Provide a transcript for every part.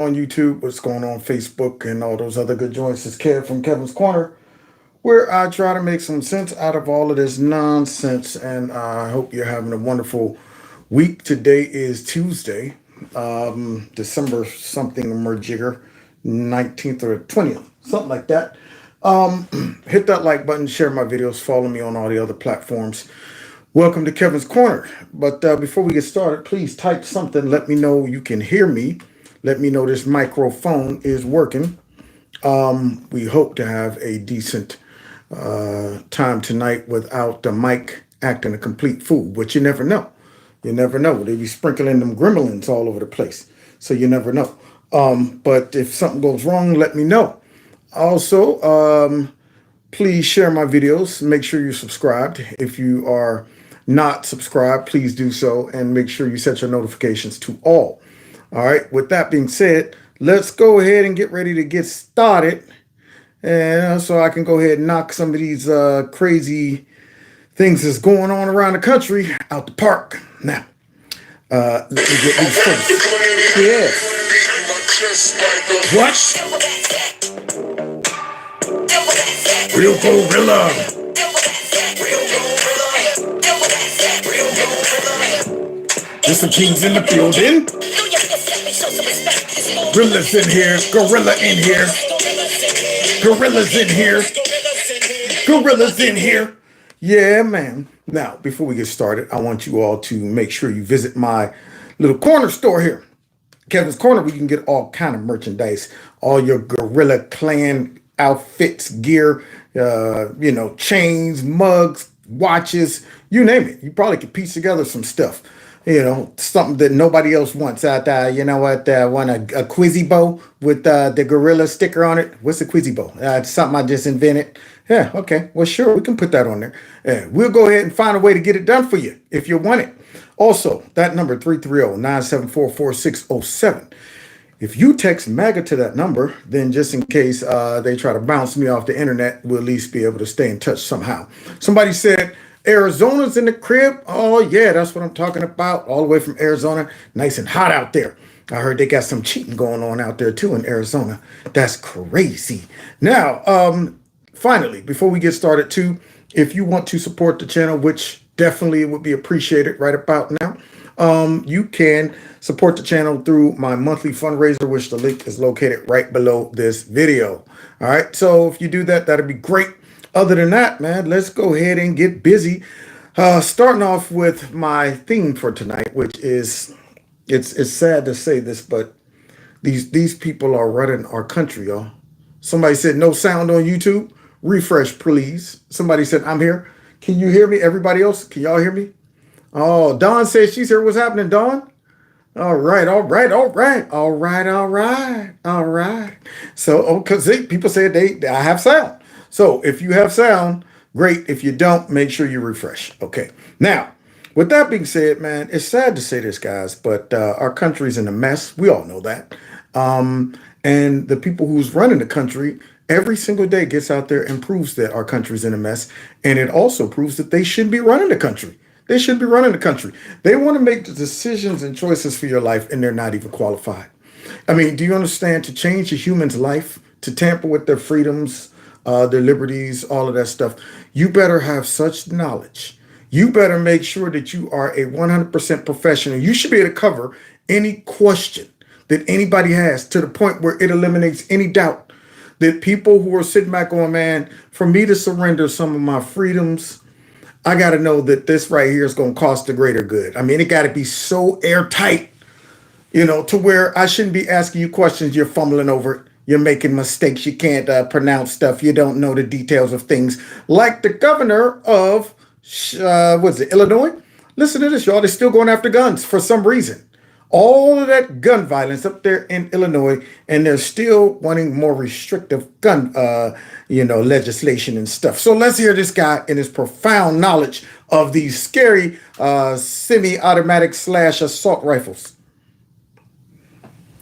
on YouTube, what's going on Facebook, and all those other good joints. It's Kev from Kevin's Corner, where I try to make some sense out of all of this nonsense. And I hope you're having a wonderful week. Today is Tuesday, December something merjigger, 19th or 20th, something like that. Hit that like button, share my videos, follow me on all the other platforms. Welcome to Kevin's Corner. But before we get started, please type something. Let me know you can hear me. Let me know this microphone is working. We hope to have a decent time tonight without the mic acting a complete fool. But you never know. You never know. They be sprinkling them gremlins all over the place. So you never know. But if something goes wrong, let me know. Also, please share my videos. Make sure you're subscribed. If you are not subscribed, please do so. And make sure you set your notifications to all. All right. With that being said, let's go ahead and get ready to get started. And so I can go ahead and knock some of these crazy things that's going on around the country out the park. Now, let me get these first. Yeah. What? Real gorilla. There's some kings in the building. Gorillas in here. Gorilla in here. Gorillas in here. Gorillas in here. Yeah, man. Now, before we get started, I want you all to make sure you visit my little corner store here. Kevin's Corner, where you can get all kind of merchandise. All your Gorilla Clan outfits, gear, chains, mugs, watches, you name it. You probably could piece together some stuff. Something that nobody else wants out there. You know what? Want a Quizzy bow with the gorilla sticker on it? What's a Quizzy bow? It's something I just invented. Yeah, okay. Well, sure, we can put that on there. We'll go ahead and find a way to get it done for you if you want it. Also, that number, 330-974-4607. If you text MAGA to that number, then just in case they try to bounce me off the internet, we'll at least be able to stay in touch somehow. Somebody said, Arizona's in the crib. Oh, yeah, that's what I'm talking about. All the way from Arizona. Nice and hot out there. I heard they got some cheating going on out there, too, in Arizona. That's crazy. Now, finally, before we get started, too, if you want to support the channel, which definitely would be appreciated right about now, you can support the channel through my monthly fundraiser, which the link is located right below this video. All right, so if you do that, that'd be great. Other than that, man, let's go ahead and get busy. Starting off with my theme for tonight, which is, it's sad to say this, but these people are running our country, y'all. Somebody said no sound on YouTube. Refresh, please. Somebody said I'm here. Can you hear me? Everybody else, can y'all hear me? Oh, Dawn says she's here. What's happening, Dawn? All right. So, because people said I have sound. So if you have sound, great. If you don't, make sure you refresh. Okay. Now, with that being said, man, it's sad to say this, guys, but our country's in a mess. We all know that. And the people who's running the country every single day gets out there and proves that our country's in a mess. And it also proves that they shouldn't be running the country. They shouldn't be running the country. They want to make the decisions and choices for your life, and they're not even qualified. I mean, do you understand? To change a human's life, to tamper with their freedoms, their liberties, all of that stuff, you better have such knowledge. You better make sure that you are a 100% professional. You should be able to cover any question that anybody has to the point where it eliminates any doubt that people who are sitting back going, man, for me to surrender some of my freedoms, I got to know that this right here is going to cost the greater good. I mean, it got to be so airtight, to where I shouldn't be asking you questions. You're fumbling over it. You're making mistakes. You can't pronounce stuff. You don't know the details of things. Like the governor of, Illinois? Listen to this, y'all. They're still going after guns for some reason. All of that gun violence up there in Illinois, and they're still wanting more restrictive gun, legislation and stuff. So let's hear this guy in his profound knowledge of these scary semi-automatic / assault rifles.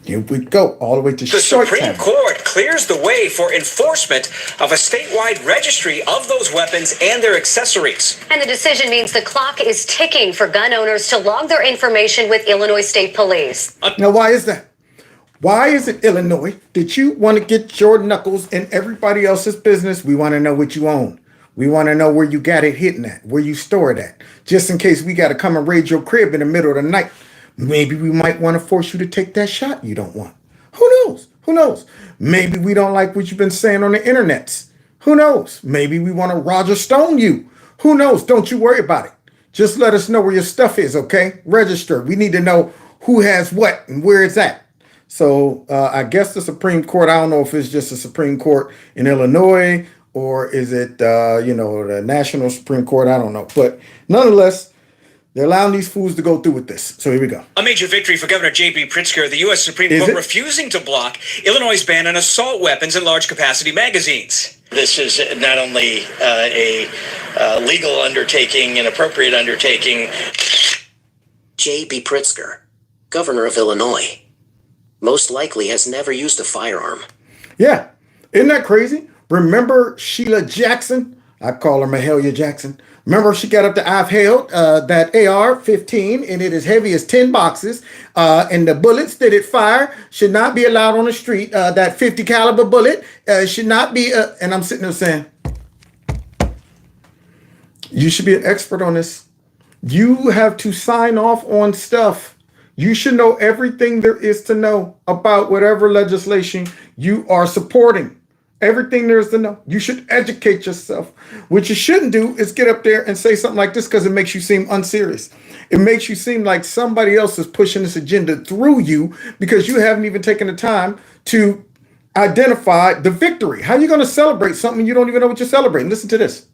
Here we go, all the way to the Supreme Court clears the way for enforcement of a statewide registry of those weapons and their accessories. And the decision means the clock is ticking for gun owners to log their information with Illinois State Police. Now, why is that? Why is it, Illinois, that you want to get your knuckles in everybody else's business? We want to know what you own. We want to know where you got it hidden at, where you store it at, just in case we got to come and raid your crib in the middle of the night. Maybe we might want to force you to take that shot you don't want. Who knows? Who knows? Maybe we don't like what you've been saying on the internets. Who knows? Maybe we want to Roger Stone you. Who knows? Don't you worry about it. Just let us know where your stuff is, okay? Register. We need to know who has what and where it's at. So I guess the Supreme Court, I don't know if it's just the Supreme Court in Illinois or is it, the National Supreme Court? I don't know. But nonetheless, they're allowing these fools to go through with this. So here we go. A major victory for Governor J.B. Pritzker, the U.S. Supreme Court refusing to block Illinois' ban on assault weapons and large capacity magazines. This is not only a legal undertaking, an appropriate undertaking. J.B. Pritzker, governor of Illinois, most likely has never used a firearm. Yeah. Isn't that crazy? Remember Sheila Jackson? I call her Mahalia Jackson. Remember she got up to, I've held that AR-15 and it is heavy as 10 boxes. And the bullets that it fire should not be allowed on the street. That 50 caliber bullet should not be, and I'm sitting there saying, you should be an expert on this. You have to sign off on stuff. You should know everything there is to know about whatever legislation you are supporting. Everything there is to know. You should educate yourself. What you shouldn't do is get up there and say something like this because it makes you seem unserious. It makes you seem like somebody else is pushing this agenda through you because you haven't even taken the time to identify the victory. How are you going to celebrate something you don't even know what you're celebrating? Listen to this.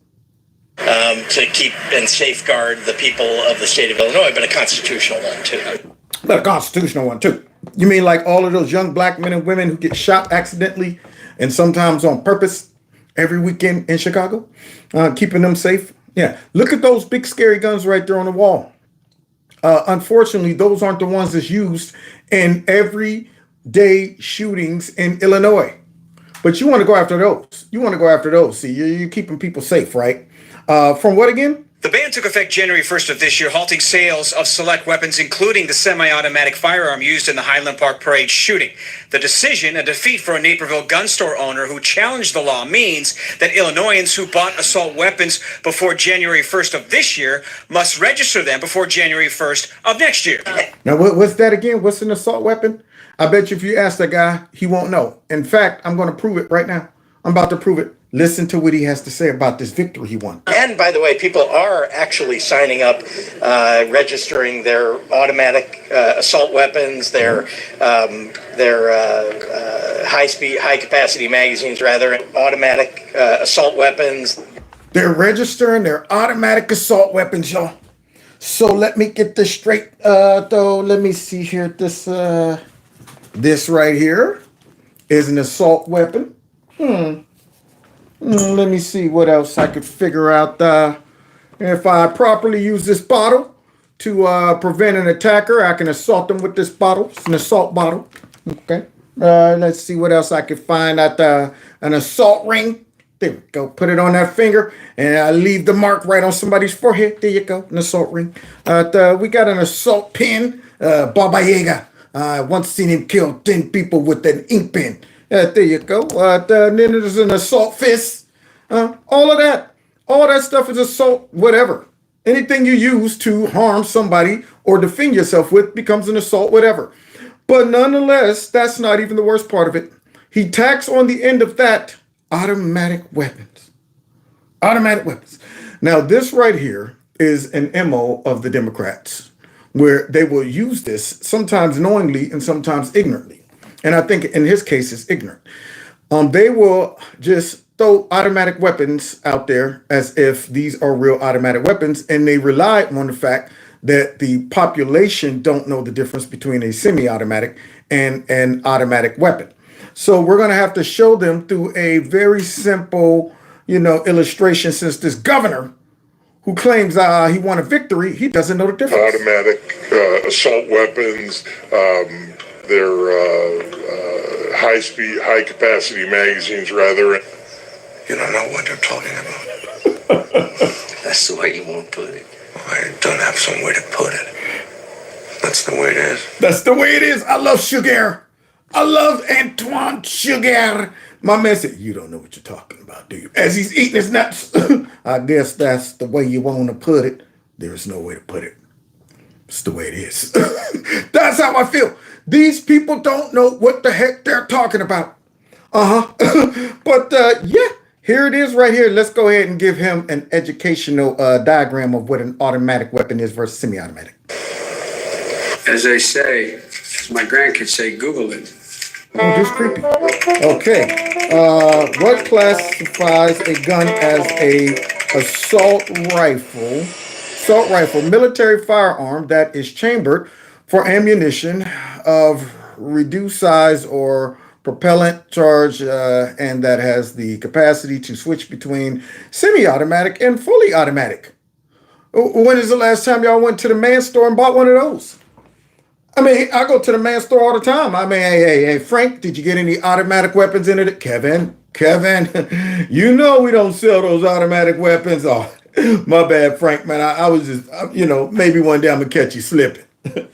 To keep and safeguard the people of the state of Illinois, but a constitutional one, too. But a constitutional one, too. You mean like all of those young black men and women who get shot accidentally and sometimes on purpose every weekend in Chicago, keeping them safe? Yeah. Look at those big scary guns right there on the wall. Unfortunately, those aren't the ones that's used in everyday shootings in Illinois. But you want to go after those. You want to go after those. See, you're keeping people safe, right? From what again? The ban took effect January 1st of this year, halting sales of select weapons, including the semi-automatic firearm used in the Highland Park Parade shooting. The decision, a defeat for a Naperville gun store owner who challenged the law, means that Illinoisans who bought assault weapons before January 1st of this year must register them before January 1st of next year. Now, what's that again? What's an assault weapon? I bet you if you ask that guy, he won't know. In fact, I'm going to prove it right now. I'm about to prove it. Listen to what he has to say about this victory he won. And by the way, people are actually signing up, registering their automatic assault weapons, their high capacity magazines, rather, automatic assault weapons. They're registering their automatic assault weapons, y'all. So let me get this straight. Though, let me see here. This right here is an assault weapon. Let me see what else I could figure out. If I properly use this bottle to prevent an attacker, I can assault them with this bottle. It's an assault bottle. Okay. Let's see what else I could find out. An assault ring. There we go. Put it on that finger and I leave the mark right on somebody's forehead. There you go. An assault ring. We got an assault pen. Baba Yaga. I once seen him kill 10 people with an ink pen. There you go. Then there's an assault fist. All of that. All that stuff is assault, whatever. Anything you use to harm somebody or defend yourself with becomes an assault, whatever. But nonetheless, that's not even the worst part of it. He tacks on the end of that automatic weapons. Automatic weapons. Now, this right here is an MO of the Democrats, where they will use this sometimes knowingly and sometimes ignorantly. And I think in his case, it's ignorant. They will just throw automatic weapons out there as if these are real automatic weapons. And they rely on the fact that the population don't know the difference between a semi-automatic and an automatic weapon. So we're going to have to show them through a very simple, illustration, since this governor who claims he won a victory, he doesn't know the difference. Automatic assault weapons, their high capacity magazines, rather. You don't know what they're talking about. That's the way you won't put it. I don't have some way to put it. That's the way it is. That's the way it is. I love sugar. I love Antoine Sugar. My man said, you don't know what you're talking about, do you? As he's eating his nuts. I guess that's the way you want to put it. There's no way to put it. It's the way it is. That's how I feel. These people don't know what the heck they're talking about. But yeah, here it is right here. Let's go ahead and give him an educational diagram of what an automatic weapon is versus semi-automatic. As they say, as my grandkids say, Google it. Oh, this is creepy. Okay. What classifies a gun as a assault rifle? Assault rifle, military firearm that is chambered for ammunition of reduced size or propellant charge, and that has the capacity to switch between semi-automatic and fully automatic. When is the last time y'all went to the man store and bought one of those? I mean, I go to the man store all the time. I mean, hey, Frank, did you get any automatic weapons in it? Kevin, you know we don't sell those automatic weapons. Oh, my bad, Frank, man. I was just, maybe one day I'm going to catch you slipping.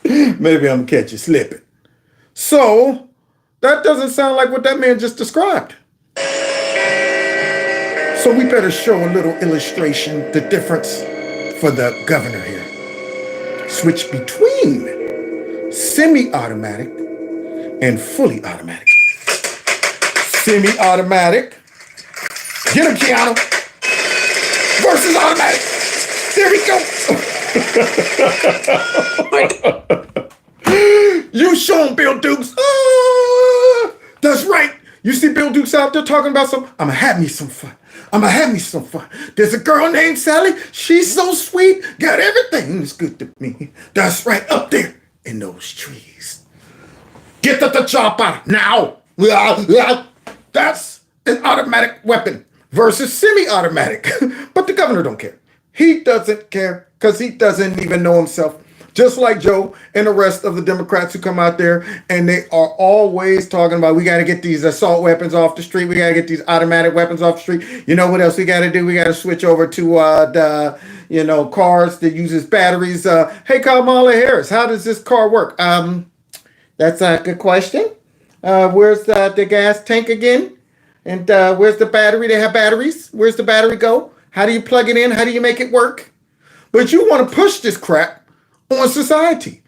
Maybe I'm going to catch you slipping. So, that doesn't sound like what that man just described. So we better show a little illustration, the difference for the governor here. Switch between semi-automatic and fully automatic. Semi-automatic. Get him, Keanu. Versus automatic. There we go. You show him, Bill Dukes. That's right. You see Bill Dukes out there talking about something? I'm going to have me some fun. There's a girl named Sally. She's so sweet. Got everything that's good to me. That's right. Up there in those trees. Get the chopper now. That's an automatic weapon versus semi-automatic. But the governor don't care. He doesn't care because he doesn't even know himself. Just like Joe and the rest of the Democrats who come out there and they are always talking about, we got to get these assault weapons off the street. We got to get these automatic weapons off the street. You know what else we got to do? We got to switch over to the cars that uses batteries. Hey, Kamala Harris, how does this car work? That's a good question. Where's the gas tank again? And where's the battery? They have batteries. Where's the battery go? How do you plug it in? How do you make it work? But you want to push this crap on society.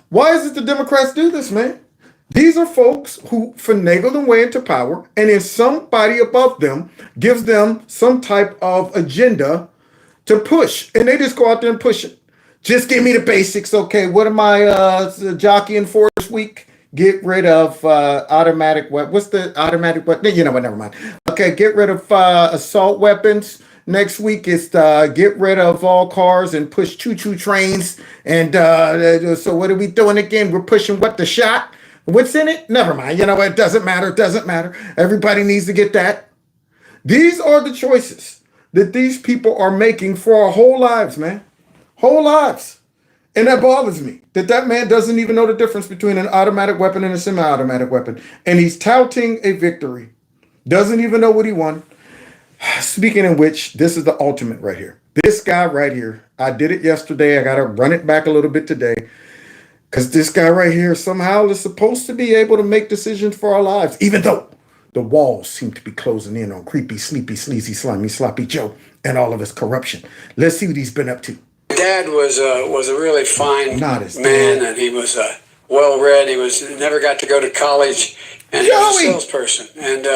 Why is it the Democrats do this, man? These are folks who finagle their way into power, and then somebody above them gives them some type of agenda to push, and they just go out there and push it. Just give me the basics. Okay, what am I jockeying for this week? Get rid of automatic weapons. What's the automatic weapon? You know what? Never mind. Okay, get rid of assault weapons. Next week is get rid of all cars and push choo-choo trains. And so what are we doing again? We're pushing what? The shot? What's in it? Never mind. You know what? It doesn't matter. It doesn't matter. Everybody needs to get that. These are the choices that these people are making for our whole lives, man. Whole lives. And that bothers me, that man doesn't even know the difference between an automatic weapon and a semi-automatic weapon. And he's touting a victory. Doesn't even know what he won. Speaking of which, this is the ultimate right here. This guy right here, I did it yesterday. I got to run it back a little bit today. Because this guy right here somehow is supposed to be able to make decisions for our lives, even though the walls seem to be closing in on creepy, sleepy, sleazy, slimy, sloppy Joe and all of his corruption. Let's see what he's been up to. Dad was a really fine man, and he was well-read. He never got to go to college, and he was a salesperson. And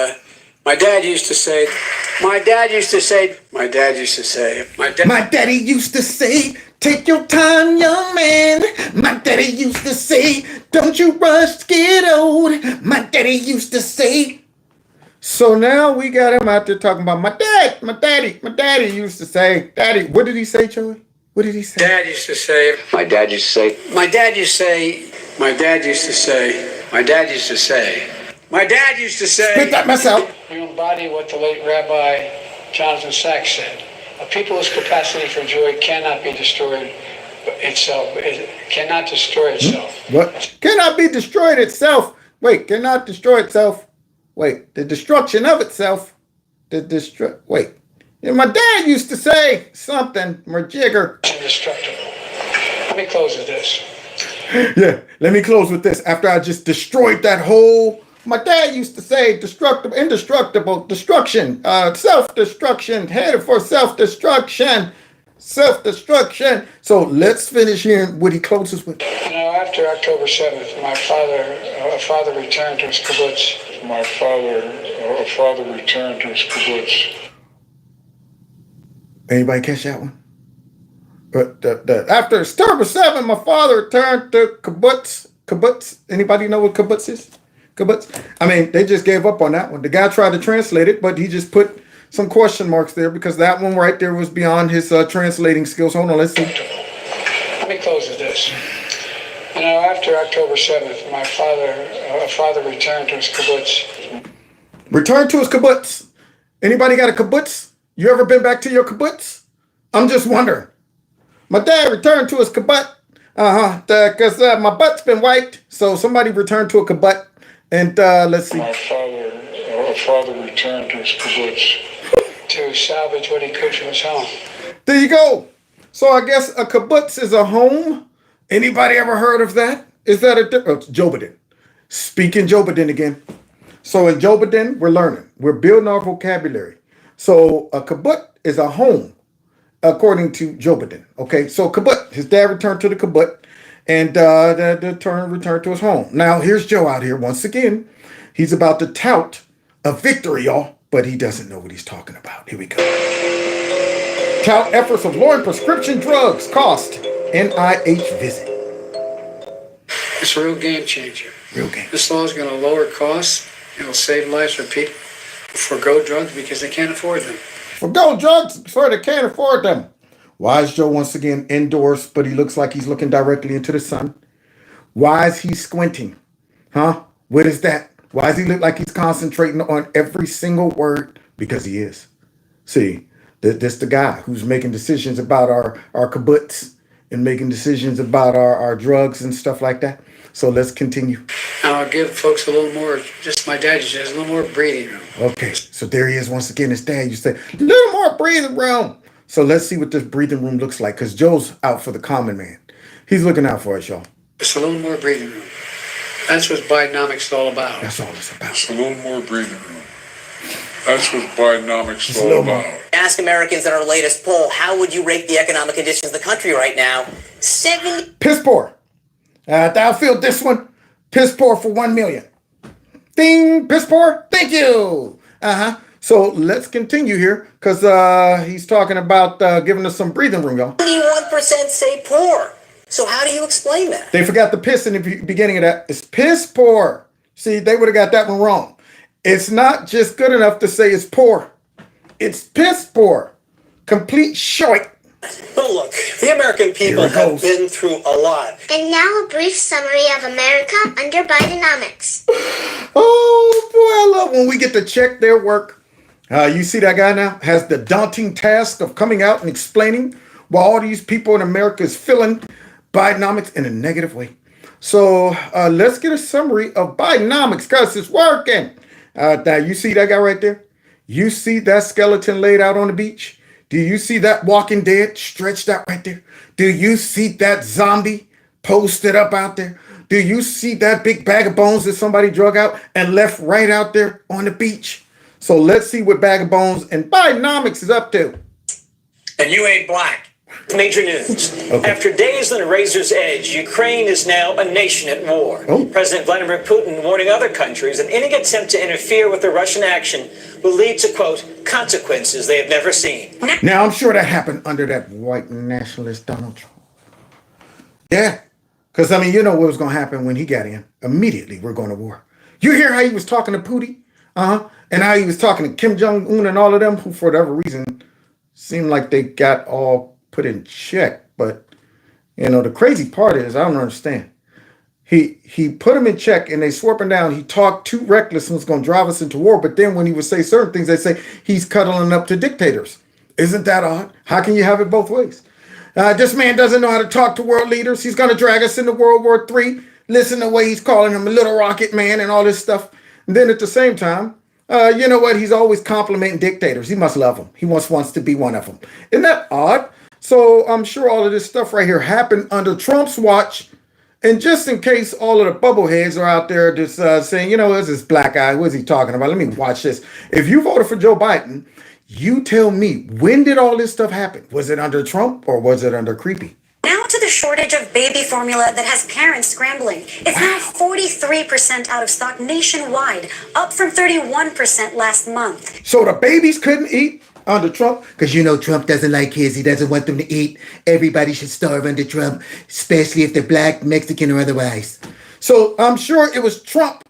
my daddy used to say, take your time, young man. My daddy used to say, don't you rush to get old. My daddy used to say. So now we got him out there talking about my daddy used to say. Daddy, what did he say, Joey? What did he say? My dad used to say. My dad used to say. Spit that mess out. You embody what the late Rabbi Jonathan Sachs said. A people's capacity for joy cannot be destroyed itself. It cannot destroy itself. What? Cannot be destroyed itself. Wait, cannot destroy itself. Wait, the destruction of itself. Wait. Yeah, my dad used to say something, more jigger. Indestructible. Let me close with this. Yeah, let me close with this. After I just destroyed that whole, my dad used to say, destructible, indestructible, destruction, self-destruction, headed for self-destruction, self-destruction. So let's finish hearing what he closes with. You know, after October 7th, my father returned to his kibbutz. My father returned to his kibbutz. Anybody catch that one? But after October 7th, my father returned to kibbutz. Kibbutz. Anybody know what kibbutz is? Kibbutz. I mean, they just gave up on that one. The guy tried to translate it, but he just put some question marks there because that one right there was beyond his translating skills. Hold on, let's see. Let me close with this. You know, after October 7th, my father returned to his kibbutz. Return to his kibbutz. Anybody got a kibbutz? You ever been back to your kibbutz? I'm just wondering. My dad returned to his kibbutz. Because my butt's been wiped. So somebody returned to a kibbutz. And let's see. My father returned to his kibbutz. To salvage what he could from his home. There you go. So I guess a kibbutz is a home. Anybody ever heard of that? Is that a Jobadin? Speaking Jobadin again. So in Jobadin, we're learning. We're building our vocabulary. So a kibbutz is a home, according to Jobadin. Okay, so kibbutz. His dad returned to the kibbutz, and the turn returned to his home. Now here's Joe out here once again. He's about to tout a victory, y'all, but he doesn't know what he's talking about. Here we go. Tout efforts of lowering prescription drugs cost NIH visit. It's a real game changer. Real game. This law is going to lower costs. It'll save lives for people who forgo drugs because they can't afford them. Forgo drugs before they can't afford them. Why is Joe once again indoors, but he looks like he's looking directly into the sun? Why is he squinting? Huh? What is that? Why does he look like he's concentrating on every single word? Because he is. See, this the guy who's making decisions about our kibbutz and making decisions about our drugs and stuff like that. So let's continue. Now I'll give folks a little more, just my dad just has a little more breathing room. Okay, so there he is once again. His dad used to say, a little more breathing room. So let's see what this breathing room looks like, because Joe's out for the common man. He's looking out for us, y'all. Just a little more breathing room. That's what Bidenomics is all about. That's all it's about. Just a little more breathing room. That's what Bidenomics is all about. Ask Americans in our latest poll, how would you rate the economic conditions of the country right now? 70. Piss poor. Thou feel this one. Piss poor for 1 million. Ding, piss poor. Thank you. So let's continue here because he's talking about giving us some breathing room, y'all. 71% say poor. So how do you explain that? They forgot the piss in the beginning of that. It's piss poor. See, they would have got that one wrong. It's not just good enough to say it's poor. It's piss poor. Complete shite. But look, the American people have been through a lot. And now a brief summary of America under Bidenomics. Oh, boy, I love when we get to check their work. You see that guy now has the daunting task of coming out and explaining why all these people in America is feeling Bidenomics in a negative way. So let's get a summary of Bidenomics because it's working. Now, you see that guy right there? You see that skeleton laid out on the beach? Do you see that Walking Dead stretched out right there? Do you see that zombie posted up out there? Do you see that big bag of bones that somebody drug out and left right out there on the beach? So let's see what Bag of Bones and Bidenomics is up to. And you ain't black. Major news. Okay. After days on a razor's edge, Ukraine is now a nation at war. President Vladimir Putin warning other countries that any attempt to interfere with the Russian action will lead to, quote, consequences they have never seen. Now, I'm sure that happened under that white nationalist Donald Trump. Yeah, because, I mean, you know what was going to happen when he got in. Immediately, we're going to war. You hear how he was talking to Putin? And how he was talking to Kim Jong-un and all of them, who, for whatever reason, seemed like they got all put in check. But, you know, the crazy part is, I don't understand. He put them in check and they swore up and down. He talked too reckless and was going to drive us into war. But then when he would say certain things, they say he's cuddling up to dictators. Isn't that odd? How can you have it both ways? This man doesn't know how to talk to world leaders. He's going to drag us into World War III. Listen to the way he's calling him a little rocket man and all this stuff. And then at the same time, you know what? He's always complimenting dictators. He must love them. He wants to be one of them. Isn't that odd? So I'm sure all of this stuff right here happened under Trump's watch. And just in case all of the bubbleheads are out there just saying, it's this black guy. What is he talking about? Let me watch this. If you voted for Joe Biden, you tell me, when did all this stuff happen? Was it under Trump or was it under Creepy? Now to the shortage of baby formula that has parents scrambling. It's now 43% out of stock nationwide, up from 31% last month. So the babies couldn't eat under Trump? Because Trump doesn't like kids. He doesn't want them to eat. Everybody should starve under Trump, especially if they're black, Mexican, or otherwise. So I'm sure it was Trump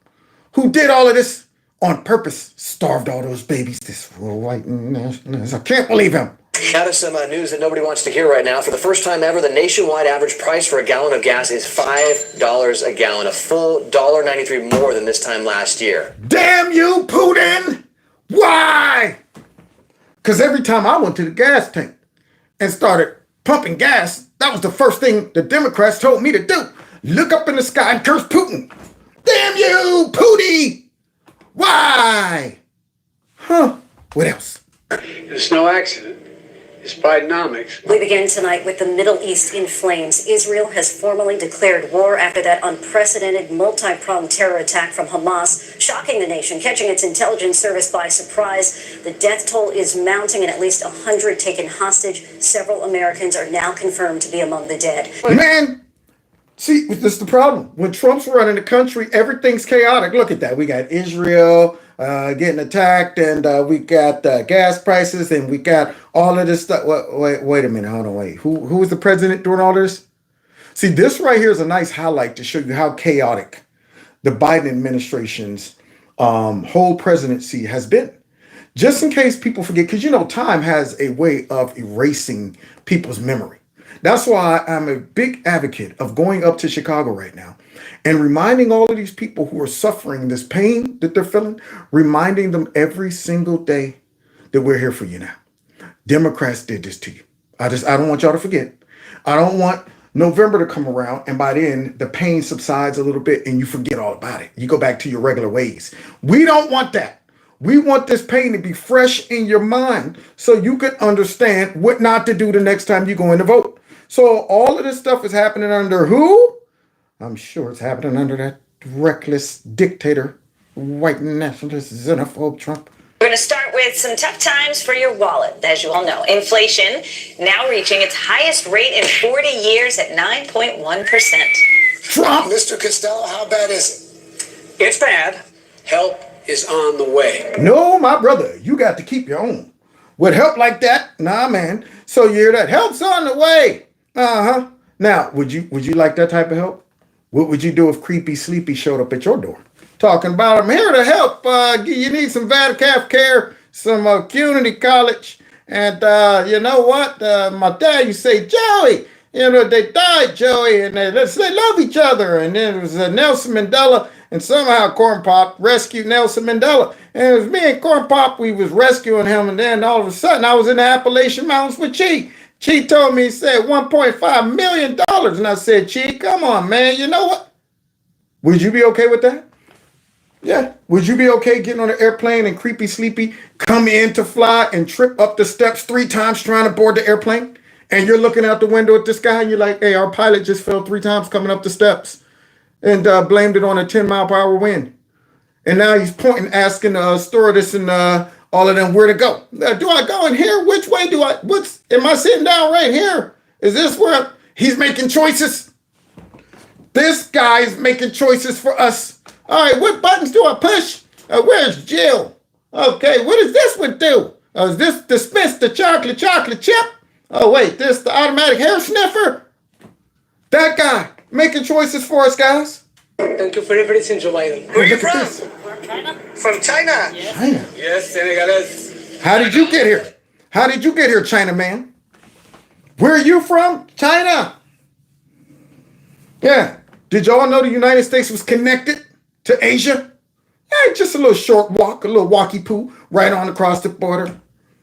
who did all of this on purpose, starved all those babies. This white nationalist. I can't believe him. Now to some news that nobody wants to hear right now. For the first time ever, the nationwide average price for a gallon of gas is $5 a gallon, a full $1.93 more than this time last year. Damn you, Putin! Why? Because every time I went to the gas tank and started pumping gas, that was the first thing the Democrats told me to do. Look up in the sky and curse Putin. Damn you, Pootie! Why? Huh? What else? It's no accident. It's Bidenomics. We begin tonight with the Middle East in flames. Israel has formally declared war after that unprecedented multi-pronged terror attack from Hamas, shocking the nation, catching its intelligence service by surprise. The death toll is mounting and at least 100 taken hostage. Several Americans are now confirmed to be among the dead. Man, see, this is the problem. When Trump's running the country, everything's chaotic. Look at that. We got Israel getting attacked, and we got gas prices, and we got all of this stuff. Wait a minute. Hold on. Wait. Who was the president during all this? See, this right here is a nice highlight to show you how chaotic the Biden administration's whole presidency has been. Just in case people forget, because time has a way of erasing people's memory. That's why I'm a big advocate of going up to Chicago right now and reminding all of these people who are suffering this pain that they're feeling, reminding them every single day that we're here for you now. Democrats did this to you. I don't want y'all to forget. I don't want November to come around and by then the pain subsides a little bit and you forget all about it. You go back to your regular ways. We don't want that. We want this pain to be fresh in your mind so you can understand what not to do the next time you go in to vote. So all of this stuff is happening under who? I'm sure it's happening under that reckless dictator, white nationalist, xenophobe Trump. We're going to start with some tough times for your wallet. As you all know, inflation now reaching its highest rate in 40 years at 9.1%. Trump! Mr. Costello, how bad is it? It's bad. Help is on the way. No, my brother, you got to keep your own. With help like that, nah, man. So you hear that? Help's on the way. Uh-huh. Now, would you like that type of help? What would you do if Creepy Sleepy showed up at your door? Talking about, I'm here to help. You need some VADCAF care, some community college. And you know what? My dad used to say, Joey, they died, Joey, and they love each other. And then it was Nelson Mandela, and somehow Corn Pop rescued Nelson Mandela. And it was me and Corn Pop, we was rescuing him. And then all of a sudden, I was in the Appalachian Mountains with Chi. Chi told me, he said $1.5 million. And I said, Chi, come on, man. You know what? Would you be okay with that? Yeah. Would you be okay getting on an airplane and Creepy Sleepy come in to fly and trip up the steps 3 times trying to board the airplane? And you're looking out the window at this guy and you're like, hey, our pilot just fell 3 times coming up the steps and blamed it on a 10-mile-per-hour wind. And now he's pointing, asking the stewardess and all of them where to go. Do I go in here? Which way do I? Am I sitting down right here? Is this where he's making choices? This guy is making choices for us. All right, what buttons do I push? Where's Jill? Okay, what does this one do? Is this dismiss the chocolate chip? Oh, wait, this the automatic hair sniffer? That guy making choices for us, guys. Thank you for everything, Joe Biden. Where are you from? From China. China? Yes, Senegalese. How did you get here? How did you get here, China man? Where are you from? China. Yeah. Did y'all know the United States was connected to Asia? Yeah, just a little short walk, a little walkie-poo right on across the border.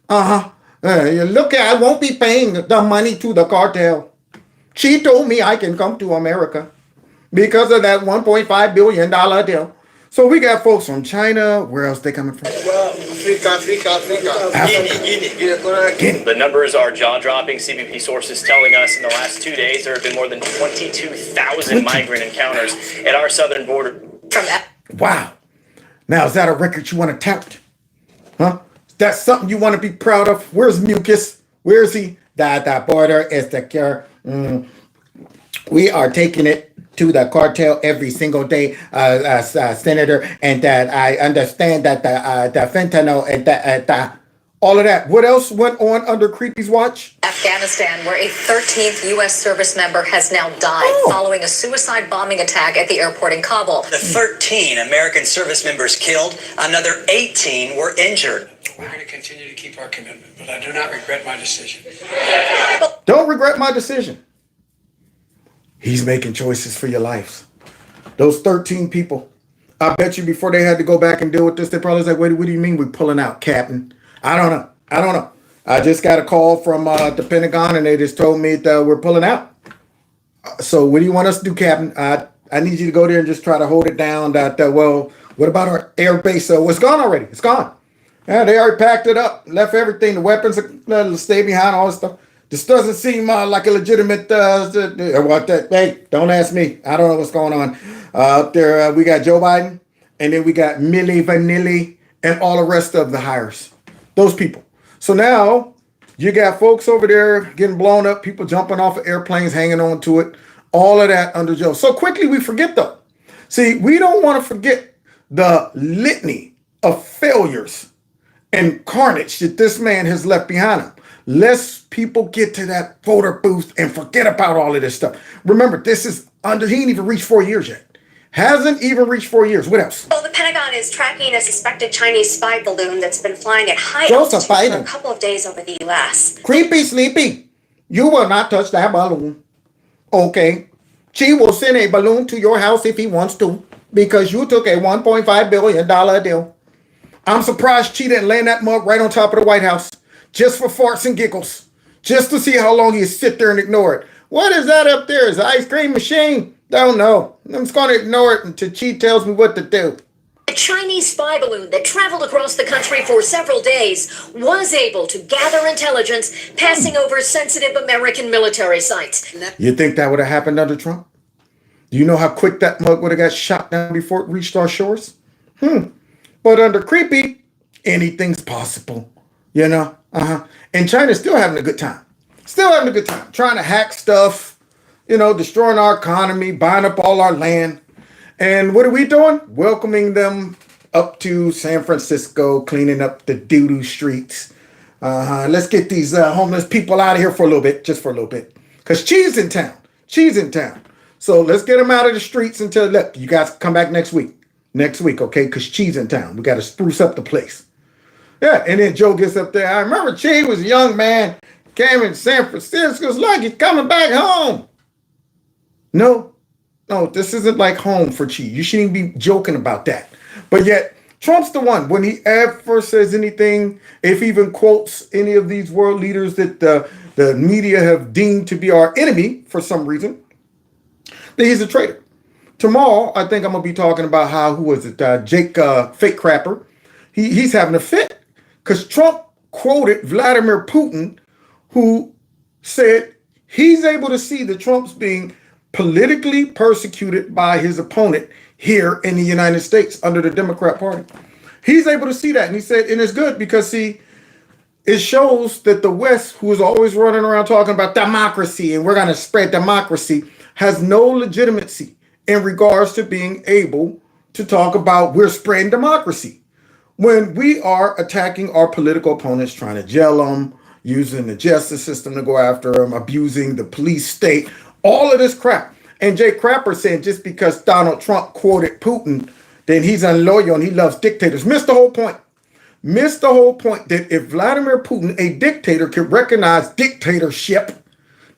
Uh-huh. Look, I won't be paying the money to the cartel. She told me I can come to America because of that $1.5 billion deal. So we got folks from China. Where else they coming from? The numbers are jaw-dropping. CBP sources telling us in the last 2 days there have been more than 22,000 migrant encounters at our southern border. Wow. Now, is that a record you want to tout? Huh? That's something you want to be proud of? Where's Mucus? Where is he? The border is secure. We are taking it to the cartel every single day, Senator, and that I understand that the fentanyl and all of that. What else went on under Creepy's watch? Afghanistan, where a 13th U.S. service member has now died following a suicide bombing attack at the airport in Kabul. The 13 American service members killed, another 18 were injured. We're going to continue to keep our commitment, but I do not regret my decision. Don't regret my decision. He's making choices for your lives. Those 13 people, I bet you before they had to go back and deal with this, they probably was like, wait, what do you mean we're pulling out, Captain? I don't know. I just got a call from the Pentagon, and they just told me that we're pulling out. So what do you want us to do, Captain? I need you to go there and just try to hold it down. Well, what about our air base? It's gone already. It's gone. Yeah, they already packed it up, left everything. The weapons stay behind, all this stuff. This doesn't seem like a legitimate. Hey, don't ask me. I don't know what's going on. Up there, we got Joe Biden, and then we got Milli Vanilli and all the rest of the hires. Those people. So now you got folks over there getting blown up, people jumping off of airplanes, hanging on to it. All of that under Joe. So quickly we forget, though. See, we don't want to forget the litany of failures and carnage that this man has left behind him. Lest people get to that voter booth and forget about all of this stuff. Remember, this is he ain't even reached 4 years yet. Hasn't even reached 4 years. What else? Well, the Pentagon is tracking a suspected Chinese spy balloon that's been flying at high altitude for a couple of days over the U.S. Creepy Sleepy, you will not touch that balloon. Okay. Xi will send a balloon to your house if he wants to, because you took a $1.5 billion deal. I'm surprised Xi didn't land that mug right on top of the White House. Just for farts and giggles. Just to see how long you sit there and ignore it. What is that up there? Is it an ice cream machine? Don't know. I'm just going to ignore it until Chi tells me what to do. A Chinese spy balloon that traveled across the country for several days was able to gather intelligence, passing over sensitive American military sites. You think that would have happened under Trump? Do you know how quick that mug would have got shot down before it reached our shores? But under Creepy, anything's possible. You know? And China's still having a good time. Trying to hack stuff, destroying our economy, buying up all our land. And what are we doing? Welcoming them up to San Francisco, cleaning up the doo-doo streets. Let's get these homeless people out of here for a little bit, just for a little bit. Because Chi's in town. So let's get them out of the streets until, look, you guys come back next week. Okay? Because Chi's in town. We got to spruce up the place. Yeah, and then Joe gets up there. I remember Chi was a young man, came in San Francisco. It's like he's coming back home. No, this isn't like home for Chi. You shouldn't even be joking about that. But yet, Trump's the one. When he ever says anything, if he even quotes any of these world leaders that the media have deemed to be our enemy for some reason, then he's a traitor. Tomorrow, I think I'm going to be talking about how, Jake Fake Crapper, he's having a fit. Because Trump quoted Vladimir Putin, who said he's able to see the Trump's being politically persecuted by his opponent here in the United States under the Democrat Party. He's able to see that. And he said, and it's good because, see, it shows that the West, who is always running around talking about democracy and we're going to spread democracy, has no legitimacy in regards to being able to talk about we're spreading democracy. When we are attacking our political opponents, trying to jail them, using the justice system to go after them, abusing the police state, all of this crap. And Jay Crapper saying just because Donald Trump quoted Putin, then he's unloyal and he loves dictators. Missed the whole point. That if Vladimir Putin, a dictator, can recognize dictatorship,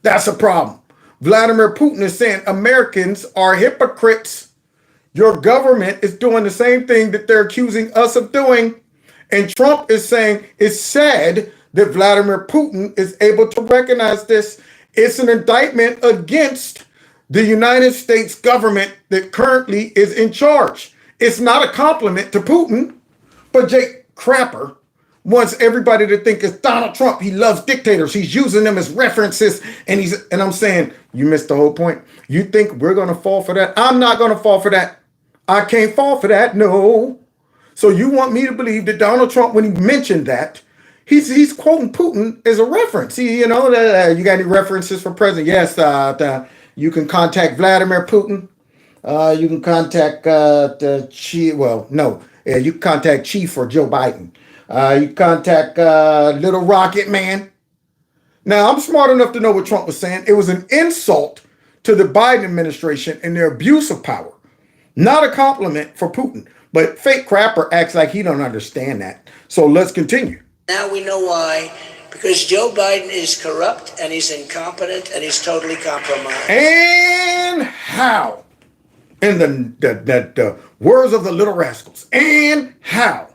that's a problem. Vladimir Putin is saying Americans are hypocrites. Your government is doing the same thing that they're accusing us of doing. And Trump is saying it's sad that Vladimir Putin is able to recognize this. It's an indictment against the United States government that currently is in charge. It's not a compliment to Putin, but Jake Crapper wants everybody to think it's Donald Trump. He loves dictators. He's using them as references. And I'm saying, you missed the whole point. You think we're going to fall for that? I'm not going to fall for that. I can't fall for that. No. So you want me to believe that Donald Trump, when he mentioned that, he's quoting Putin as a reference. You know, you got any references for president? Yes. You can contact Vladimir Putin. You can contact the chief. Well, no. You can contact Chief or Joe Biden. You can contact Little Rocket Man. Now, I'm smart enough to know what Trump was saying. It was an insult to the Biden administration and their abuse of power. Not a compliment for Putin. But fake Crapper acts like he don't understand that. So let's continue. Now we know why. Because Joe Biden is corrupt and he's incompetent and he's totally compromised. And how? In the words of the Little Rascals. And how?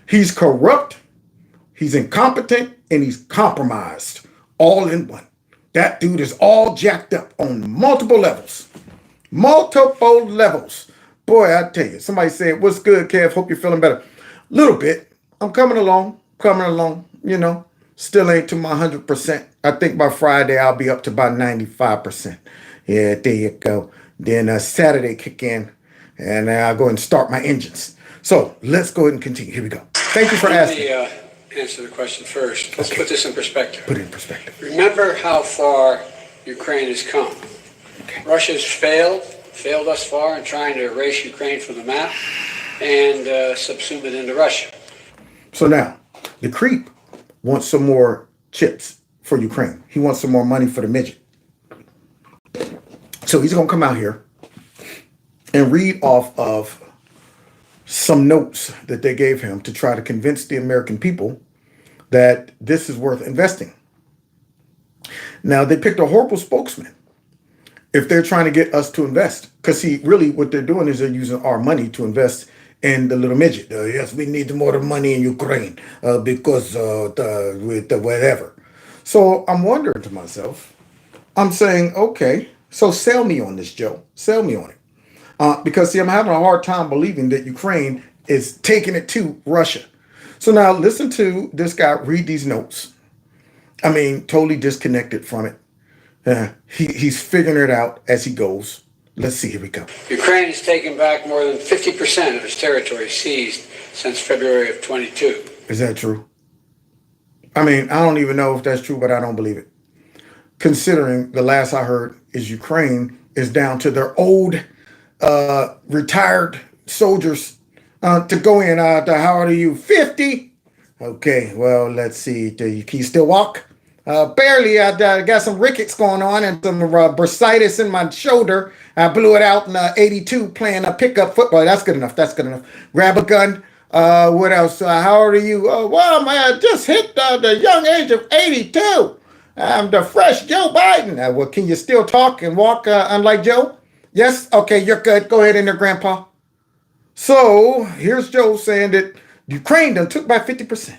He's corrupt, he's incompetent, and he's compromised. All in one. That dude is all jacked up on multiple levels. Multiple levels. Boy, I tell you, somebody said, what's good, Kev? Hope you're feeling better. Little bit. I'm coming along, you know. Still ain't to my 100%. I think by Friday, I'll be up to about 95%. Yeah, there you go. Then Saturday kick in, and I'll go and start my engines. So let's go ahead and continue. Here we go. Thank you for asking. Let me answer the question first. Let's put this in perspective. Put it in perspective. Remember how far Ukraine has come. Okay. Russia's failed thus far in trying to erase Ukraine from the map and subsume it into Russia. So now, the creep wants some more chips for Ukraine. He wants some more money for the midget. So he's going to come out here and read off of some notes that they gave him to try to convince the American people that this is worth investing. Now, they picked a horrible spokesman if they're trying to get us to invest. Because, see, really what they're doing is they're using our money to invest in the little midget. Yes, we need more money in Ukraine because with the whatever. So I'm wondering to myself, I'm saying, okay, so sell me on this, Joe. Sell me on it. Because, see, I'm having a hard time believing that Ukraine is taking it to Russia. So now listen to this guy read these notes. I mean, totally disconnected from it. He's figuring it out as he goes. Let's see. Here we go. Ukraine has taken back more than 50% of its territory seized since February of 22. Is that true? I mean, I don't even know if that's true, but I don't believe it. Considering the last I heard is Ukraine is down to their old retired soldiers to go in. How old are you? 50? Okay, well, let's see. Can you still walk? Barely. I got some rickets going on and some bursitis in my shoulder. I blew it out in 82 playing a pickup football. That's good enough. That's good enough. Grab a gun. What else? How old are you? Well, man, I just hit the young age of 82. I'm the fresh Joe Biden. Well, can you still talk and walk unlike Joe? Yes? Okay, you're good. Go ahead in there, Grandpa. So here's Joe saying that Ukraine done took by 50%.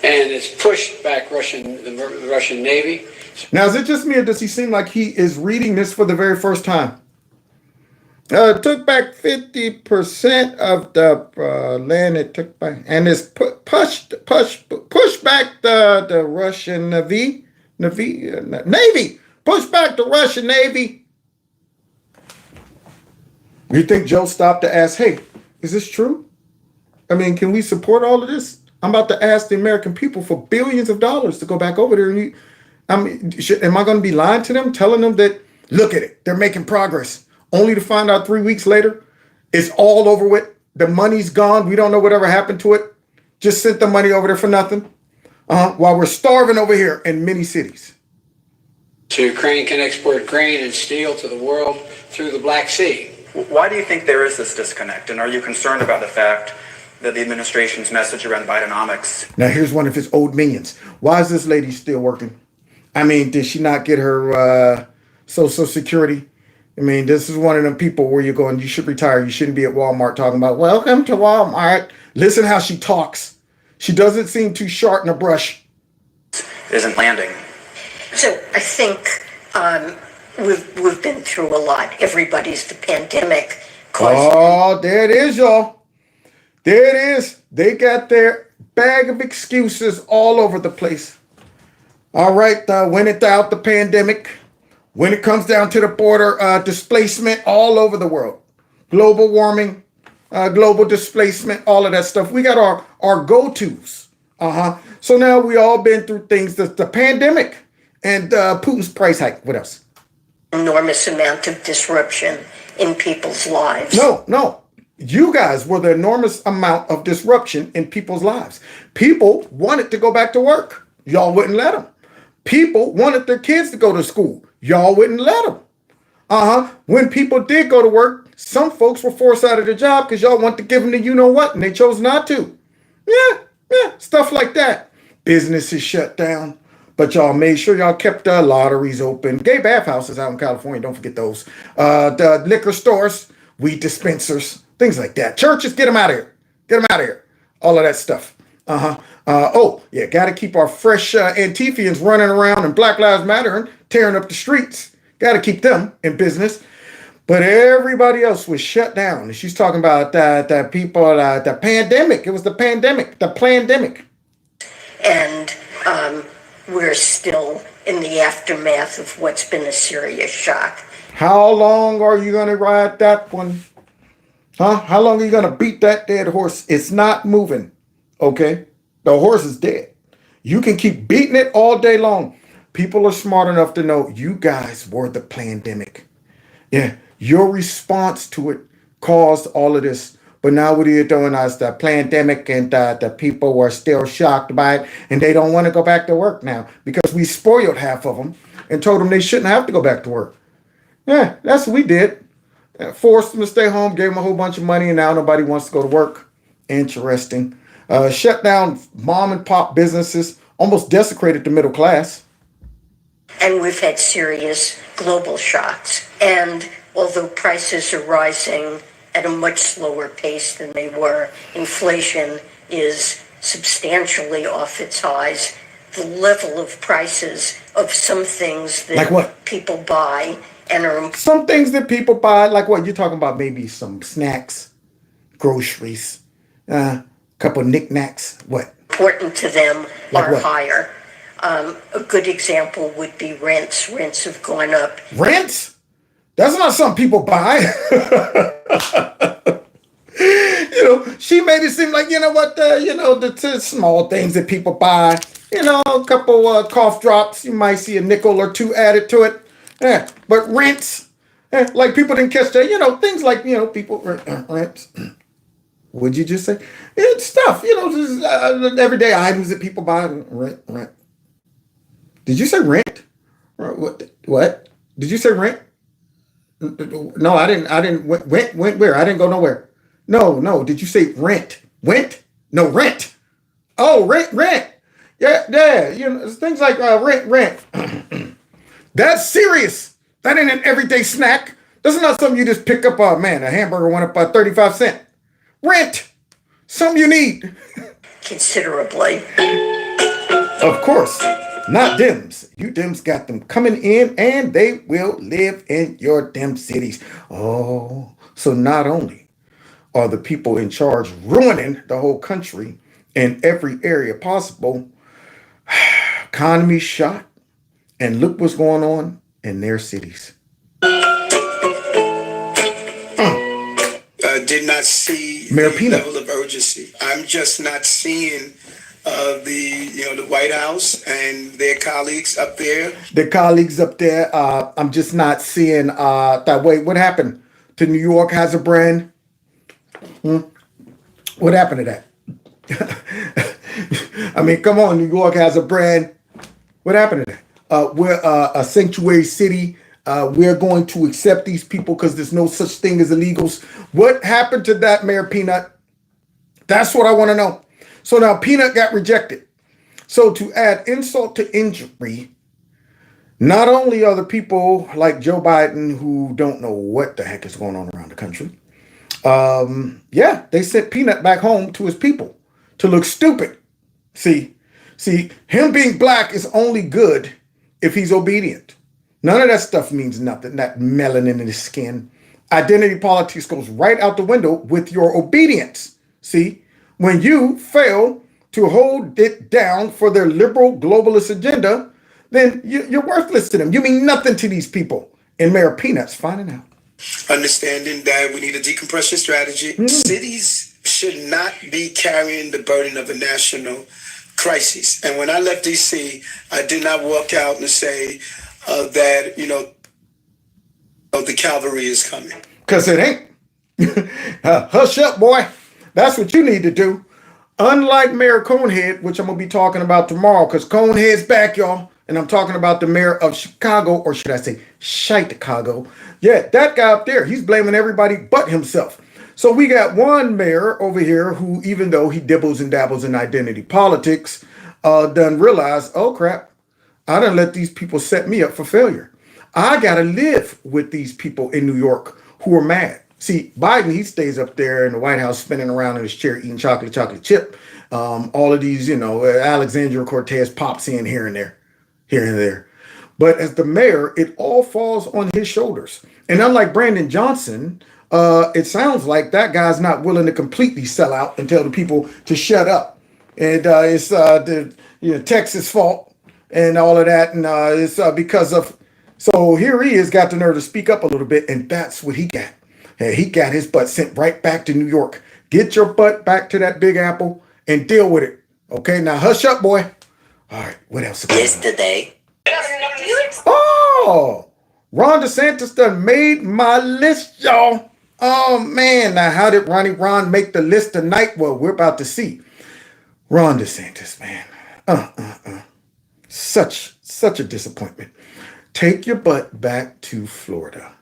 And it's pushed back the Russian Navy. Now, is it just me or does he seem like he is reading this for the very first time? Took back 50% of the land it took back, and it's pushed back the Russian Navy. Push back the Russian Navy. You think Joe stopped to ask, hey, is this true? I mean, can we support all of this? I'm about to ask the American people for billions of dollars to go back over there. And am I going to be lying to them, telling them that, look at it, they're making progress, only to find out 3 weeks later, it's all over with. The money's gone. We don't know whatever happened to it. Just sent the money over there for nothing. While we're starving over here in many cities. So Ukraine can export grain and steel to the world through the Black Sea. Why do you think there is this disconnect? And are you concerned about the fact that the administration's message around Bidenomics? Now, here's one of his old minions. Why is this lady still working? I mean, did she not get her Social Security? I mean, this is one of them people where you're going, you should retire. You shouldn't be at Walmart talking about, welcome to Walmart. Listen how she talks. She doesn't seem too sharp in a brush. Isn't landing. So I think we've been through a lot. Everybody's the pandemic. Oh, there it is, y'all. There it is. They got their bag of excuses all over the place. All right, when it's out the pandemic, when it comes down to the border displacement all over the world, global warming, global displacement, all of that stuff. We got our go-tos. So now we all been through things, the pandemic and Putin's price hike. What else? Enormous amount of disruption in people's lives. No. You guys were the enormous amount of disruption in people's lives. People wanted to go back to work. Y'all wouldn't let them. People wanted their kids to go to school. Y'all wouldn't let them. When people did go to work, some folks were forced out of the job because y'all want to give them the you know what, and they chose not to. Yeah, stuff like that. Businesses shut down, but y'all made sure y'all kept the lotteries open. Gay bathhouses out in California, don't forget those. The liquor stores, weed dispensers, things like that. Churches, get them out of here. Get them out of here. All of that stuff. Got to keep our fresh Antifians running around and Black Lives Matter and tearing up the streets. Got to keep them in business. But everybody else was shut down. And she's talking about the people, the pandemic. It was the pandemic, the plandemic. And we're still in the aftermath of what's been a serious shock. How long are you going to ride that one? How long are you going to beat that dead horse? It's not moving. Okay? The horse is dead. You can keep beating it all day long. People are smart enough to know you guys were the plandemic. Yeah. Your response to it caused all of this. But now what are you doing? Us the pandemic, and the people were still shocked by it, and they don't want to go back to work now because we spoiled half of them and told them they shouldn't have to go back to work. Yeah, that's what we did. Forced them to stay home, gave them a whole bunch of money, and now nobody wants to go to work. Interesting. Shut down mom and pop businesses, almost desecrated the middle class. And we've had serious global shocks. And although prices are rising at a much slower pace than they were, inflation is substantially off its highs. The level of prices of some things that like what? People buy and are... Some things that people buy, like what? You're talking about maybe some snacks, groceries, couple knickknacks, what? Important to them like are what? Higher. A good example would be rents. Rents have gone up. Rents? That's not something people buy. She made it seem like, the small things that people buy. A couple cough drops. You might see a nickel or two added to it. Yeah, but rents, like people didn't catch that. Things like, people rents. What'd you just say? It's stuff, just, everyday items that people buy. Rent. Did you say rent? What? Did you say rent? No, I didn't. Went where? I didn't go nowhere. No. Did you say rent? Went? No, rent. Oh, rent. Yeah. Things like rent. That's serious. That ain't an everyday snack. That's not something you just pick up. A hamburger went up by 35 cents. Rent. Something you need. Considerably. Of course. Not Dems. You Dems got them coming in and they will live in your Dem cities. Oh, so not only are the people in charge ruining the whole country in every area possible, economy shot, and look what's going on in their cities. Did not see Mayor the Peanut. level of urgency. I'm just not seeing the White House and their colleagues up there. I'm just not seeing that way. What happened to New York has a brand? What happened to that? I mean, come on, New York has a brand. What happened to that? We're a sanctuary city. We're going to accept these people because there's no such thing as illegals. What happened to that, Mayor Peanut? That's what I want to know. So now Peanut got rejected. So to add insult to injury, not only are the people like Joe Biden who don't know what the heck is going on around the country, they sent Peanut back home to his people to look stupid. See, him being black is only good if he's obedient. None of that stuff means nothing. That melanin in his skin, Identity politics goes right out the window with your obedience. See, when you fail to hold it down for their liberal globalist agenda, then you're worthless to them. You mean nothing to these people. And Mayor Peanuts finding out. Understanding that we need a decompression strategy. Cities should not be carrying the burden of a national crisis. And when I left DC, I did not walk out and say that, the cavalry is coming. Because it ain't. Hush up, boy. That's what you need to do. Unlike Mayor Conehead, which I'm going to be talking about tomorrow, because Conehead's back, y'all. And I'm talking about the mayor of Chicago, or should I say Chicago. Yeah, that guy up there, he's blaming everybody but himself. So we got one mayor over here who, even though he dibbles and dabbles in identity politics, done realize, oh crap, I done let these people set me up for failure. I got to live with these people in New York who are mad. See, Biden, he stays up there in the White House spinning around in his chair eating chocolate chip. All of these, Alexandria Cortez pops in here and there. But as the mayor, it all falls on his shoulders. And unlike Brandon Johnson, it sounds like that guy's not willing to completely sell out and tell the people to shut up. And it's the Texas fault and all of that. And it's because of, so here he is, got the nerve to speak up a little bit. And that's what he got. And he got his butt sent right back to New York. Get your butt back to that Big Apple and deal with it. Okay, now hush up, boy. All right, what else? Yesterday. Oh, Ron DeSantis done made my list, y'all. Oh, man. Now, how did Ron make the list tonight? Well, we're about to see. Ron DeSantis, man. Such a disappointment. Take your butt back to Florida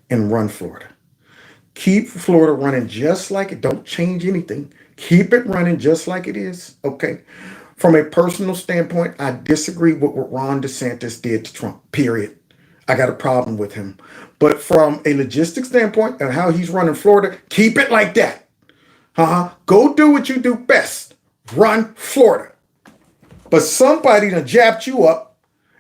and run Florida. Keep Florida running just like it. Don't change anything. Keep it running just like it is. Okay. From a personal standpoint, I disagree with what Ron DeSantis did to Trump, period. I got a problem with him. But from a logistics standpoint and how he's running Florida, keep it like that. Go do what you do best. Run Florida. But somebody done jabbed you up,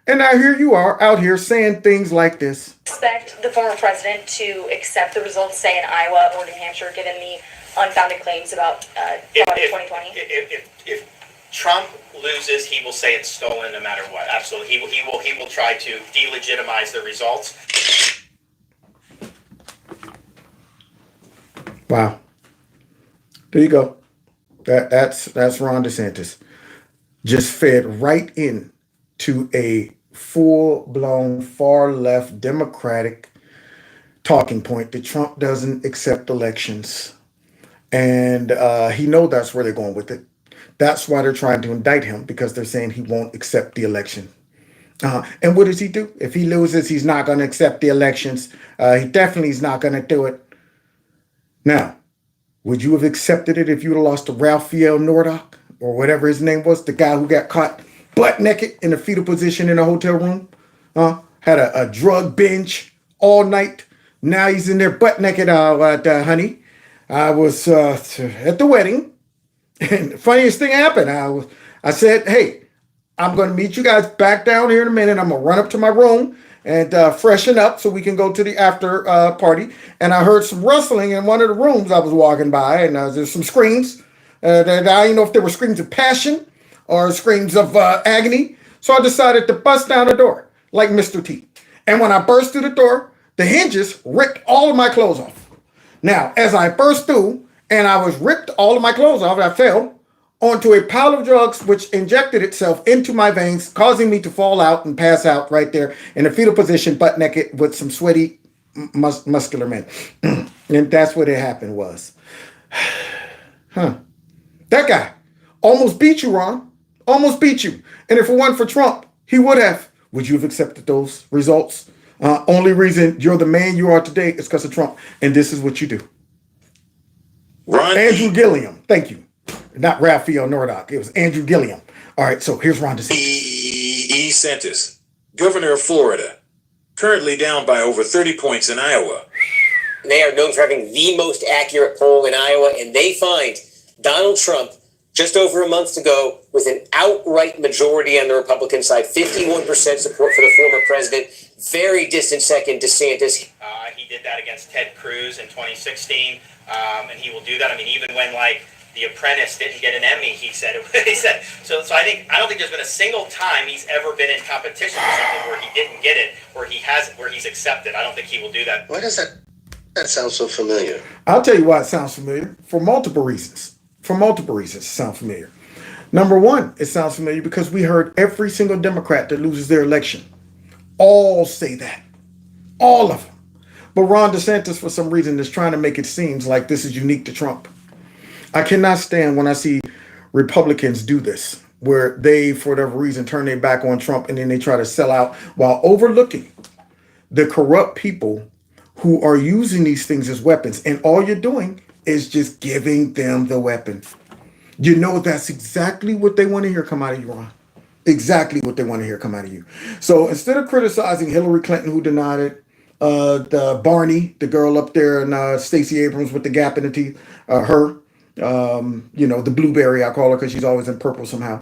and now here you are out here saying things like this. Expect the former president to accept the results, say, in Iowa or New Hampshire, given the unfounded claims about fraud in 2020? If Trump loses, he will say it's stolen no matter what. Absolutely. He will try to delegitimize the results. Wow. There you go. That's Ron DeSantis. Just fed right in to a full-blown far-left Democratic talking point that Trump doesn't accept elections. And he knows that's where they're going with it. That's why they're trying to indict him, because they're saying he won't accept the election. And what does he do? If he loses, he's not going to accept the elections. He definitely is not going to do it. Now, would you have accepted it if you would have lost to Raphael Nordock or whatever his name was, the guy who got caught butt naked in a fetal position in a hotel room? Had a drug binge all night. Now he's in there butt naked, honey. I was at the wedding. And the funniest thing happened. I said, hey, I'm going to meet you guys back down here in a minute. I'm going to run up to my room and freshen up so we can go to the after party. And I heard some rustling in one of the rooms I was walking by. And there's some screams. I didn't know if they were screams of passion or screams of agony. So I decided to bust down the door like Mr. T. And when I burst through the door, the hinges ripped all of my clothes off. Now, as I burst through, and I was ripped all of my clothes off, I fell onto a pile of drugs which injected itself into my veins, causing me to fall out and pass out right there in a fetal position, butt naked with some sweaty, muscular men. And that's what it happened was. That guy almost beat you, Ron. Almost beat you. And if it weren't for Trump, he would have. Would you have accepted those results? Only reason you're the man you are today is because of Trump. And this is what you do. Andrew Gilliam. Thank you. Not Raphael Nordock. It was Andrew Gilliam. All right, so here's Ron DeSantis. DeSantis, governor of Florida, currently down by over 30 points in Iowa. They are known for having the most accurate poll in Iowa, and they find Donald Trump just over a month ago with an outright majority on the Republican side, 51% support for the former president. Very distant second, DeSantis. He did that against Ted Cruz in 2016, and he will do that. I mean, even when like The Apprentice didn't get an Emmy, he said. So I don't think there's been a single time he's ever been in competition for something where he didn't get it, where he's accepted. I don't think he will do that. Why does that sound so familiar? I'll tell you why it sounds familiar. For multiple reasons. It sounds familiar. Number one, it sounds familiar because we heard every single Democrat that loses their election all say that. All of them. But Ron DeSantis, for some reason, is trying to make it seem like this is unique to Trump. I cannot stand when I see Republicans do this, where they, for whatever reason, turn their back on Trump and then they try to sell out while overlooking the corrupt people who are using these things as weapons. And all you're doing is just giving them the weapon. You know, that's exactly what they want to hear come out of you, Ron. Exactly what they want to hear come out of you. So instead of criticizing Hillary Clinton, who denied it, the Barney, the girl up there, and Stacey Abrams with the gap in the teeth, her, the blueberry, I call her because she's always in purple somehow.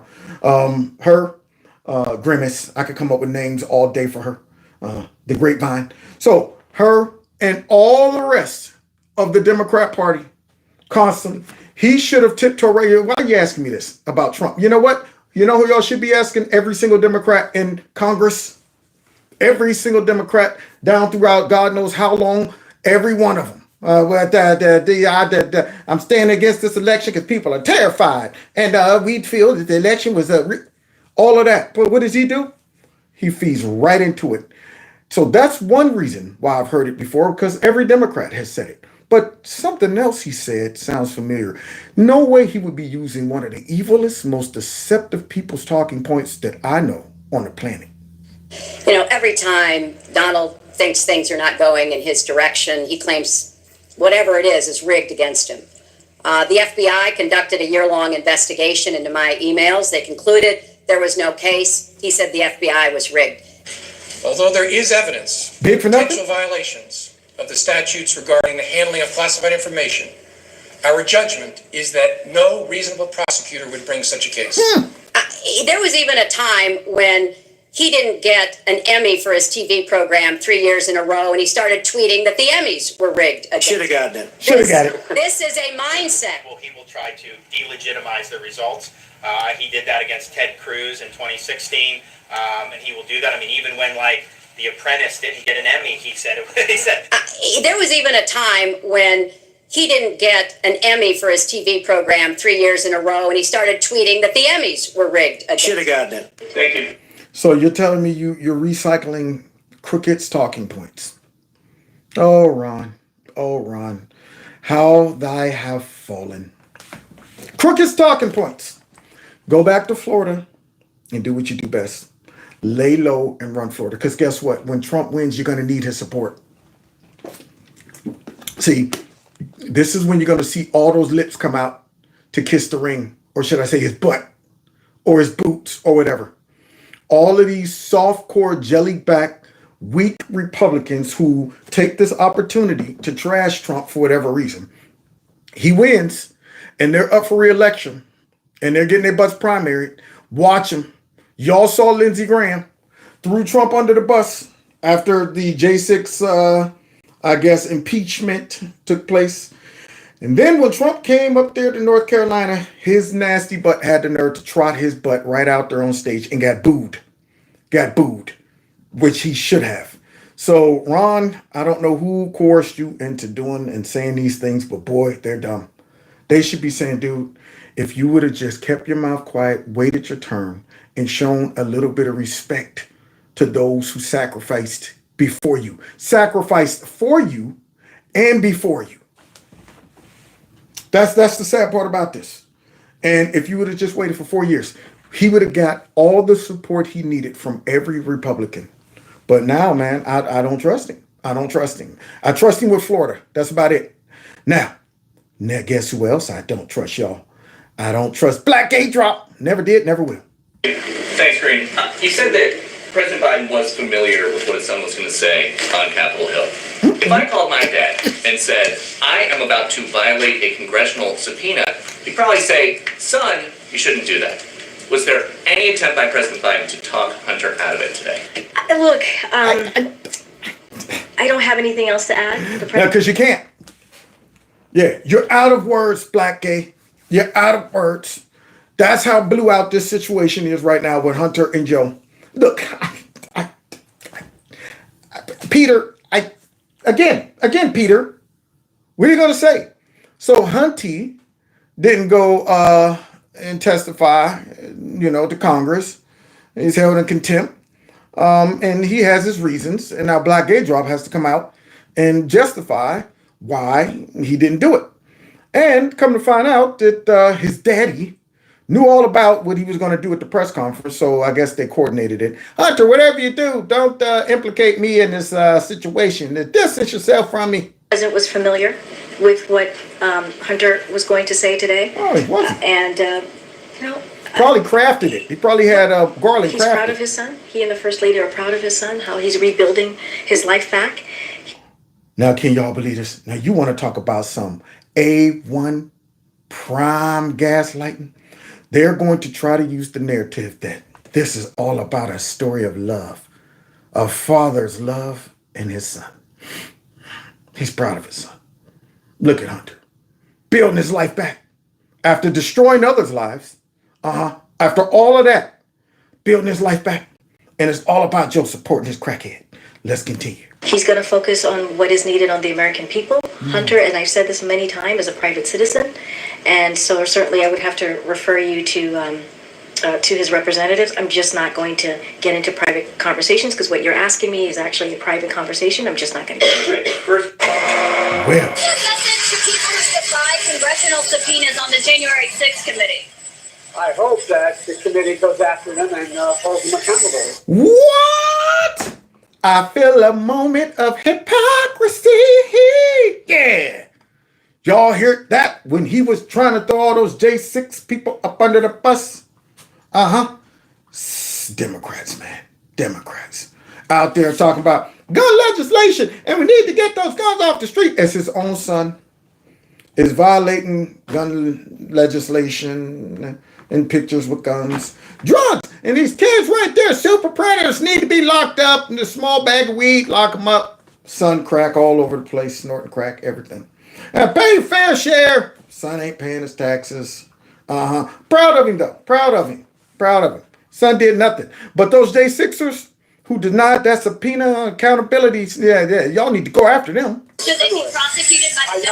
Her, Grimace, I could come up with names all day for her. The Grapevine. So her and all the rest of the Democrat Party constantly, he should have tiptoed right here. Why are you asking me this about Trump? You know what? You know who y'all should be asking? Every single Democrat in Congress. Every single Democrat down throughout God knows how long. Every one of them. I'm standing against this election because people are terrified. And we feel that the election was all of that. But what does he do? He feeds right into it. So that's one reason why I've heard it before, because every Democrat has said it. But something else he said sounds familiar. No way he would be using one of the evilest, most deceptive people's talking points that I know on the planet. You know, every time Donald thinks things are not going in his direction, he claims whatever it is rigged against him. The FBI conducted a year-long investigation into my emails. They concluded there was no case. He said the FBI was rigged. Although there is evidence of potential violations of the statutes regarding the handling of classified information, our judgment is that no reasonable prosecutor would bring such a case. There was even a time when he didn't get an Emmy for his TV program 3 years in a row, and he started tweeting that the Emmys were rigged. Should have gotten it. Should have got it. This is a mindset. Well, he will try to delegitimize the results. He did that against Ted Cruz in 2016, and he will do that. I mean, even when The Apprentice didn't get an Emmy, he said. There was even a time when he didn't get an Emmy for his TV program 3 years in a row, and he started tweeting that the Emmys were rigged. Should have gotten it. Thank you. So you're telling me you're recycling Crooked's talking points. Oh, Ron. How thy have fallen. Crooked's talking points. Go back to Florida and do what you do best. Lay low and run Florida. Because guess what? When Trump wins, you're going to need his support. See, this is when you're going to see all those lips come out to kiss the ring. Or should I say his butt? Or his boots or whatever. All of these soft-core, jelly-back, weak Republicans who take this opportunity to trash Trump for whatever reason. He wins, and they're up for re-election, and they're getting their butts primaried. Watch them. Y'all saw Lindsey Graham threw Trump under the bus after the J6, impeachment took place. And then when Trump came up there to North Carolina, his nasty butt had the nerve to trot his butt right out there on stage and got booed. Which he should have. So, Ron, I don't know who coerced you into doing and saying these things, but boy, they're dumb. They should be saying, dude, if you would have just kept your mouth quiet, waited your turn, and shown a little bit of respect to those who sacrificed before you. Sacrificed for you and before you. That's the sad part about this. And if you would have just waited for 4 years, he would have got all the support he needed from every Republican. But now, man, I don't trust him. I trust him with Florida. That's about it. Now guess who else I don't trust, y'all? I don't trust Black Gay Drop. Never did, never will. Thanks, Green. You said that President Biden was familiar with what his son was going to say on Capitol Hill. If I called my dad and said, I am about to violate a congressional subpoena, he'd probably say, son, you shouldn't do that. Was there any attempt by President Biden to talk Hunter out of it today? Look, I don't have anything else to add. No, because you can't. Yeah, you're out of words, Black Gay. You're out of words. That's how blew out this situation is right now with Hunter and Joe. Look, Peter, again, Peter, what are you going to say? So Hunty didn't go and testify, to Congress. He's held in contempt. And he has his reasons. And now Black Gay Drop has to come out and justify why he didn't do it. And come to find out that his daddy knew all about what he was going to do at the press conference. So I guess they coordinated it. Hunter, whatever you do, don't implicate me in this situation. Distance yourself from me. The president was familiar with what Hunter was going to say today. Oh, he wasn't. Probably crafted it. He probably had Garland He's crafted. proud of his son. He and the First Lady are proud of his son, how he's rebuilding his life back. Now, can y'all believe this? Now, you want to talk about some A1 prime gaslighting? They're going to try to use the narrative that this is all about a story of love, a father's love and his son. He's proud of his son. Look at Hunter, building his life back after destroying others' lives. After all of that, building his life back. And it's all about Joe supporting his crackhead. Let's continue. He's going to focus on what is needed on the American people. Hunter, and I've said this many times, is a private citizen. And so certainly I would have to refer you to his representatives. I'm just not going to get into private conversations because what you're asking me is actually a private conversation. I'm just not going to get into it. Well. Congressional subpoenas on the January 6th committee. I hope that the committee goes after them and holds them accountable. What? I feel a moment of hypocrisy. Yeah. Y'all hear that when he was trying to throw all those J6 people up under the bus? Democrats, man. Democrats. Out there talking about gun legislation and we need to get those guns off the street. As his own son is violating gun legislation and pictures with guns. Drugs. And these kids right there, super predators, need to be locked up in a small bag of weed, lock them up. Son crack all over the place, snorting crack, everything. And pay fair share. Son ain't paying his taxes. Proud of him, though. Proud of him. Proud of him. Son did nothing. But those J6ers who denied that subpoena accountability, yeah, y'all need to go after them. Should they be prosecuted by the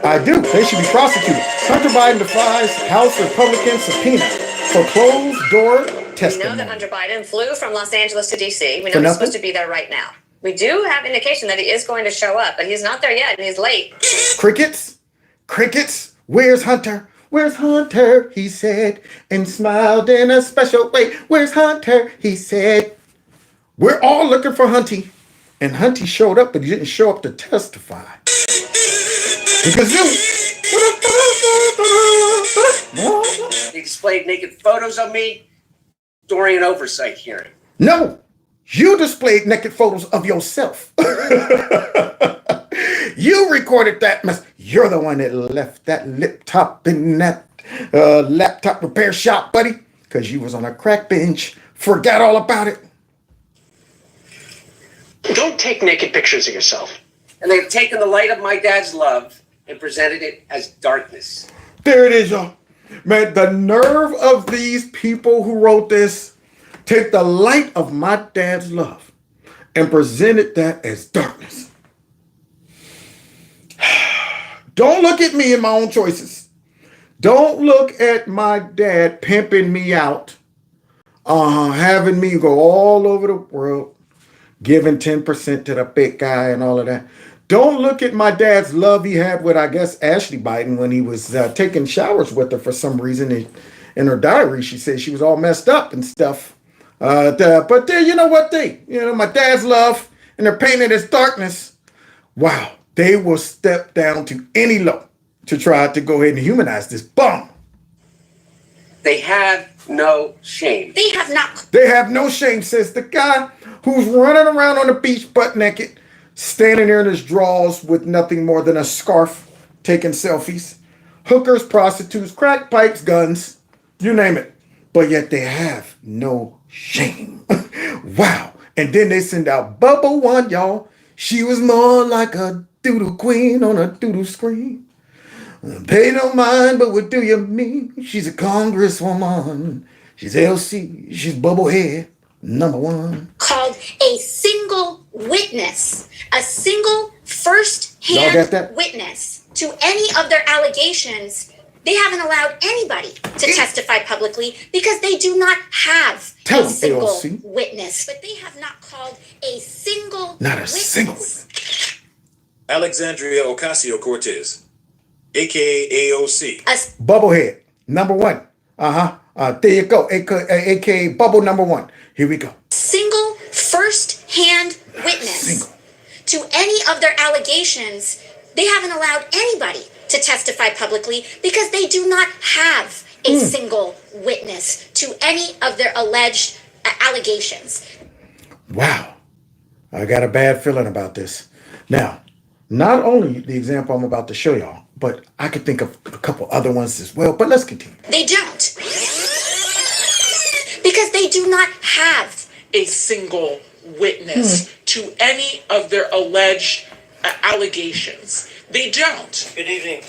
I do. They should be prosecuted. Hunter Biden defies House Republican subpoena for closed-door testimony. We know that Hunter Biden flew from Los Angeles to D.C. We know he's supposed to be there right now. We do have indication that he is going to show up, but he's not there yet, and he's late. Crickets? Crickets? Where's Hunter? Where's Hunter? He said, and smiled in a special way. Where's Hunter? He said. We're all looking for Hunty. And Hunty showed up, but he didn't show up to testify. Because They displayed naked photos of me during an oversight hearing. No, you displayed naked photos of yourself. You recorded that mess. You're the one that left that laptop in that laptop repair shop, buddy, because you was on a crack bench. Forgot all about it. Don't take naked pictures of yourself. And they've taken the light of my dad's love and presented it as darkness. There it is, y'all. Man, the nerve of these people who wrote this, take the light of my dad's love and presented that as darkness. Don't look at me and my own choices. Don't look at my dad pimping me out, having me go all over the world, giving 10% to the big guy and all of that. Don't look at my dad's love he had with, I guess, Ashley Biden when he was taking showers with her for some reason. In her diary, she said she was all messed up and stuff. But you know what? My dad's love, and they're painting it as darkness. Wow. They will step down to any low to try to go ahead and humanize this bum. They have no shame. They have not. They have no shame, says the guy who's running around on the beach butt naked, standing there in his drawers with nothing more than a scarf, taking selfies. Hookers, prostitutes, crack pipes, guns, you name it. But yet they have no shame. Wow. And then they send out Bubble One, y'all. She was more like a doodle queen on a doodle screen. Pay no mind, but what do you mean? She's a congresswoman. She's LC. She's Bubblehead #1. Called a single witness, a single Y'all first-hand got that? witness to any of their allegations. They haven't allowed anybody to testify publicly because they do not have Tell a 'em, single AOC. witness. But they have not called a single Not a witness. single. Alexandria Ocasio-Cortez, aka AOC. Bubblehead #1. There you go. AKA Bubble #1. Here we go. Single first-hand witness to any of their allegations. They haven't allowed anybody to testify publicly because they do not have a single witness to any of their alleged allegations. Wow. I got a bad feeling about this. Now, not only the example I'm about to show y'all, but I could think of a couple other ones as well. But let's continue. They don't. Because they do not have a single witness to any of their alleged allegations. They don't. Good evening.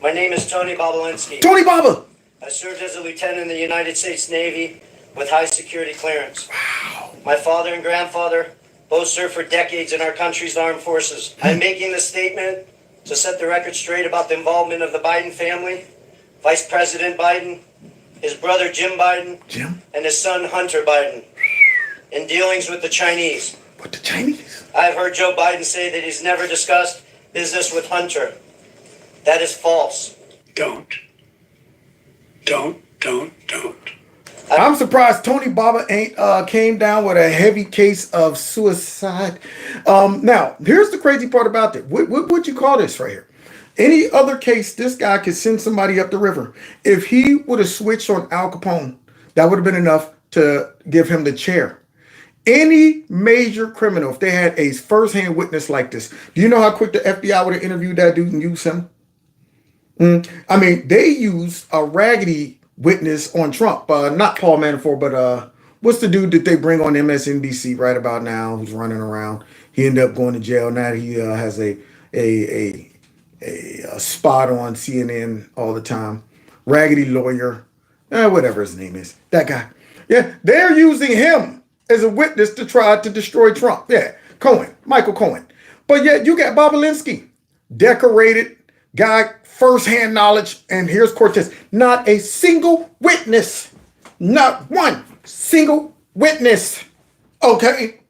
My name is Tony Bobolinsky. Tony Baba! I served as a lieutenant in the United States Navy with high security clearance. Wow. My father and grandfather both served for decades in our country's armed forces. I'm making this statement to set the record straight about the involvement of the Biden family, Vice President Biden, his brother Jim Biden, and his son Hunter Biden, in dealings with the Chinese. What, the Chinese? I've heard Joe Biden say that he's never discussed business with Hunter. That is false. Don't. I'm surprised Tony Baba ain't came down with a heavy case of suicide. Now, here's the crazy part about that. What would you call this right here? Any other case, this guy could send somebody up the river. If he would have switched on Al Capone, that would have been enough to give him the chair. Any major criminal, if they had a first-hand witness like this, do you know how quick the FBI would have interviewed that dude and used him? I mean, they used a raggedy witness on Trump. Not Paul Manafort, but what's the dude that they bring on MSNBC right about now who's running around? He ended up going to jail. Now he has a spot on CNN all the time. Raggedy lawyer, whatever his name is. That guy. Yeah, they're using him as a witness to try to destroy Trump. Yeah, Michael Cohen. But yet you got Bobolinsky, decorated guy, first-hand knowledge, and here's Cortez. Not a single witness. Not one single witness. Okay.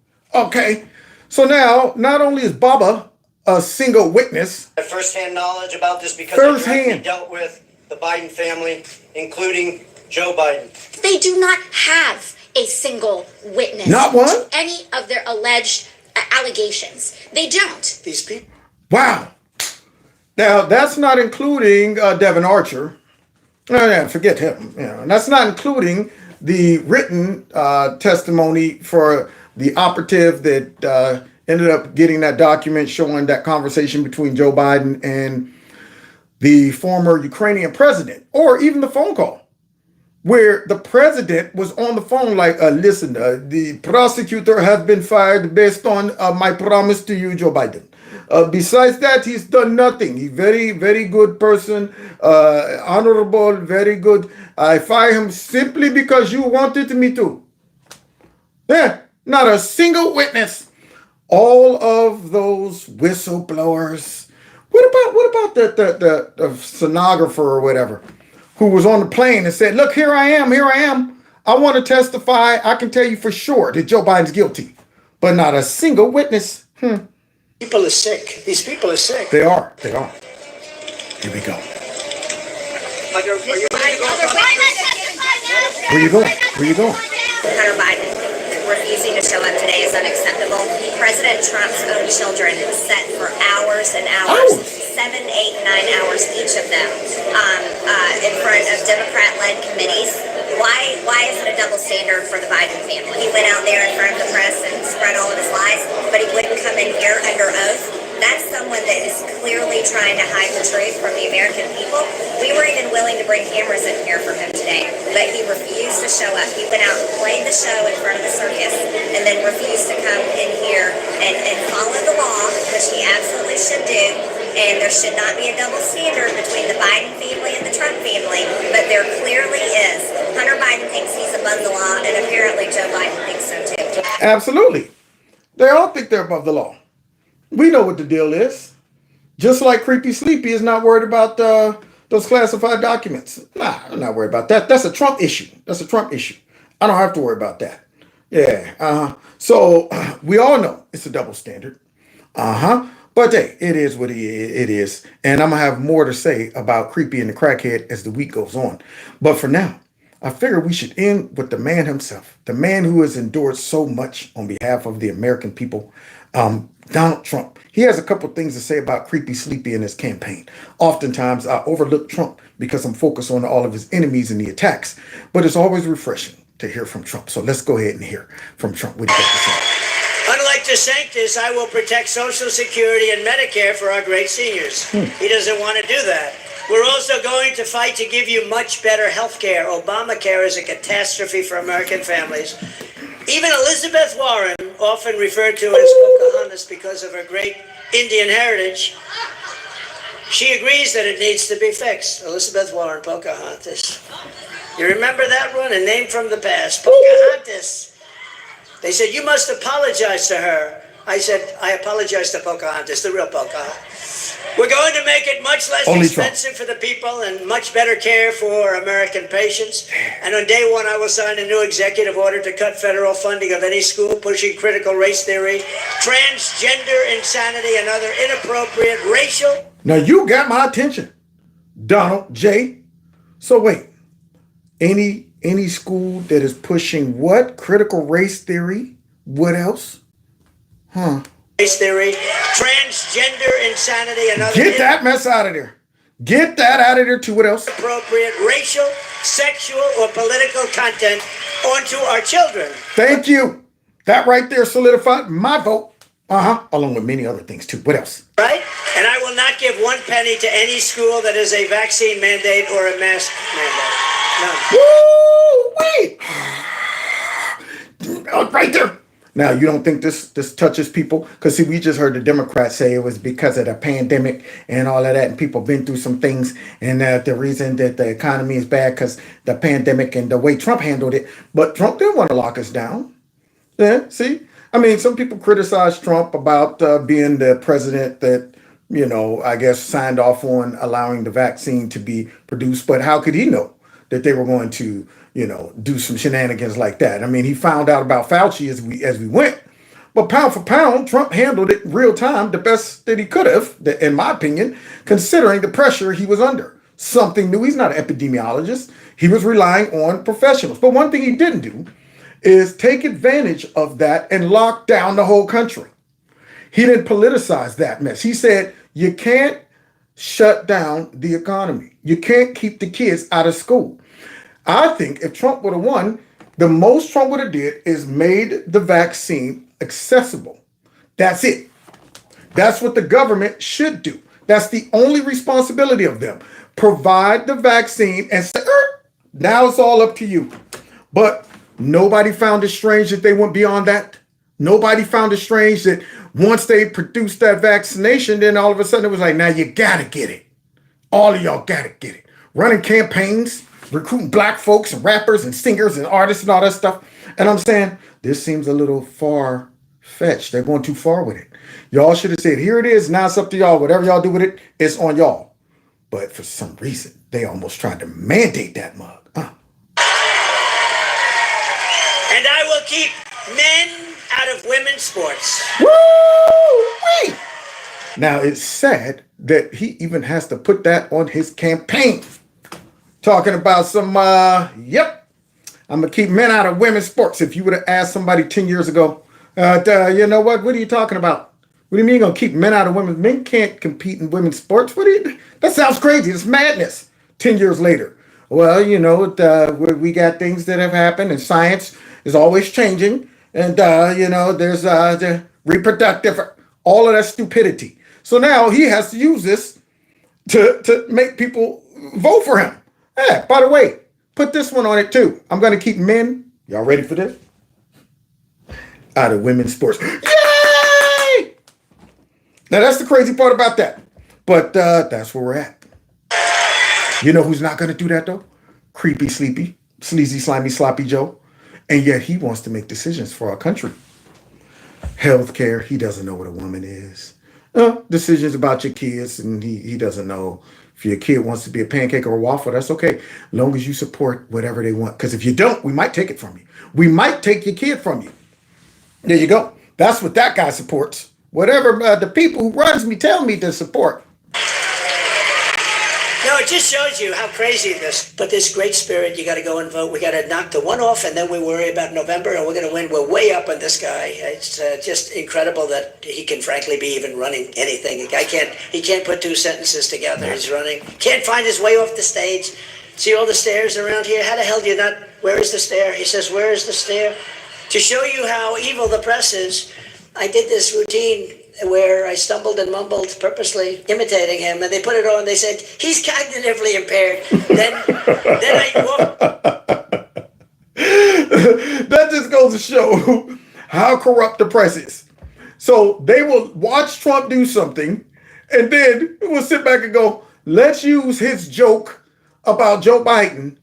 So now, not only is Baba a single witness. I have first-hand knowledge about this because I directly dealt with the Biden family, including Joe Biden. They do not have a single witness Not one? to any of their alleged allegations. They don't. These people. Wow. Now, that's not including Devin Archer. Forget him. And that's not including the written testimony for the operative that ended up getting that document showing that conversation between Joe Biden and the former Ukrainian president, or even the phone call where the president was on the phone like, listen, the prosecutor has been fired based on my promise to you, Joe Biden. Besides that, he's done nothing. He's very, very good person, honorable, very good. I fire him simply because you wanted me to. Yeah, not a single witness. All of those whistleblowers. What about the stenographer or whatever who was on the plane and said, look, here I am. I want to testify. I can tell you for sure that Joe Biden's guilty, but not a single witness. People are sick. These people are sick. They are. Here we go. Where you going? Hunter Biden refusing to show up today is unacceptable. President Trump's own children sat for hours and hours, 7, 8, 9 hours each of them, in front of Democrat-led led committees. Why is it a double standard for the Biden family? He went out there in front of the press and spread all of his lies, but he wouldn't come in here under oath. That's someone that is clearly trying to hide the truth from the American people. We were even willing to bring cameras in here for him today, but he refused to show up. He went out and played the show in front of the circus and then refused to come in here and follow the law, which he absolutely should do. And there should not be a double standard between the Biden family and the Trump family, but there clearly is. Hunter Biden thinks he's above the law, and apparently Joe Biden thinks so too. Absolutely. They all think they're above the law. We know what the deal is. Just like Creepy Sleepy is not worried about those classified documents. Nah, I'm not worried about that. That's a Trump issue. That's a Trump issue. I don't have to worry about that. Yeah. So we all know it's a double standard. But hey, it is what it is. And I'm going to have more to say about Creepy and the Crackhead as the week goes on. But for now, I figure we should end with the man himself, the man who has endured so much on behalf of the American people, Donald Trump. He has a couple things to say about Creepy Sleepy in his campaign. Oftentimes, I overlook Trump because I'm focused on all of his enemies and the attacks. But it's always refreshing to hear from Trump. So let's go ahead and hear from Trump. What do you got to say? Unlike DeSantis, I will protect Social Security and Medicare for our great seniors. He doesn't want to do that. We're also going to fight to give you much better health care. Obamacare is a catastrophe for American families. Even Elizabeth Warren, often referred to as Pocahontas because of her great Indian heritage, she agrees that it needs to be fixed. Elizabeth Warren, Pocahontas. You remember that one? A name from the past. Pocahontas. They said, you must apologize to her. I said, I apologize to Pocahontas, the real Pocahontas. We're going to make it much less expensive for the people and much better care for American patients. And on day one, I will sign a new executive order to cut federal funding of any school pushing critical race theory, transgender insanity, and other inappropriate racial. Now you got my attention, Donald J. So wait, any school that is pushing what? Critical race theory? What else? Race theory, transgender insanity, and other. Get that mess out of there. Get that out of there too. What else? Appropriate racial, sexual, or political content onto our children. Thank you. That right there solidified my vote. Along with many other things too. What else? Right? And I will not give 1 penny to any school that is a vaccine mandate or a mask mandate. None. Woo! Wait. Right there. Now, you don't think this touches people? Because, see, we just heard the Democrats say it was because of the pandemic and all of that, and people been through some things, and the reason that the economy is bad because the pandemic and the way Trump handled it. But Trump didn't want to lock us down. Yeah, see? I mean, some people criticize Trump about being the president that, I guess signed off on allowing the vaccine to be produced. But how could he know that they were going to do some shenanigans like that? I mean, he found out about Fauci as we went, but pound for pound, Trump handled it real time the best that he could have, in my opinion, considering the pressure he was under. Something new. He's not an epidemiologist. He was relying on professionals. But one thing he didn't do is take advantage of that and lock down the whole country. He didn't politicize that mess. He said, you can't shut down the economy. You can't keep the kids out of school. I think if Trump would have won, the most Trump would have did is made the vaccine accessible. That's it. That's what the government should do. That's the only responsibility of them. Provide the vaccine and say, now it's all up to you. But nobody found it strange that they went beyond that. Nobody found it strange that once they produced that vaccination, then all of a sudden it was like, now you gotta get it. All of y'all gotta get it. Running campaigns, recruiting black folks and rappers and singers and artists and all that stuff. And I'm saying, this seems a little far-fetched. They're going too far with it. Y'all should have said, here it is. Now it's up to y'all. Whatever y'all do with it, it's on y'all. But for some reason, they almost tried to mandate that mug. And I will keep men out of women's sports. Woo! Now, it's sad that he even has to put that on his campaign. Talking about some, I'm going to keep men out of women's sports. If you would have asked somebody 10 years ago, you know what are you talking about? What do you mean you're going to keep men out of women's? Men can't compete in women's sports. That sounds crazy. It's madness. 10 years later, Well, we got things that have happened, and science is always changing. And, there's the reproductive, all of that stupidity. So now he has to use this to make people vote for him. Hey, by the way, put this one on it too. I'm going to keep men, y'all ready for this? Out of women's sports. Yay! Now, that's the crazy part about that. But that's where we're at. You know who's not going to do that, though? Creepy, sleepy, sleazy, slimy, sloppy Joe. And yet he wants to make decisions for our country. Healthcare, he doesn't know what a woman is. Decisions about your kids, and he doesn't know if your kid wants to be a pancake or a waffle. That's okay, as long as you support whatever they want. Because if you don't, we might take it from you. We might take your kid from you. There you go. That's what that guy supports. Whatever the people who runs me tell me to support. No, it just shows you how crazy this. But this great spirit, you got to go and vote. We got to knock the one off, and then we worry about November, and we're going to win. We're way up on this guy. It's just incredible that he can, frankly, be even running anything. The guy he can't put two sentences together. He's running. Can't find his way off the stage. See all the stairs around here? How the hell do you not? Where is the stair? He says, "Where is the stair?" To show you how evil the press is, I did this routine where I stumbled and mumbled, purposely imitating him, and they put it on. They said, "He's cognitively impaired." Then I walked. That just goes to show how corrupt the press is. So they will watch Trump do something, and then we'll sit back and go, let's use his joke about Joe Biden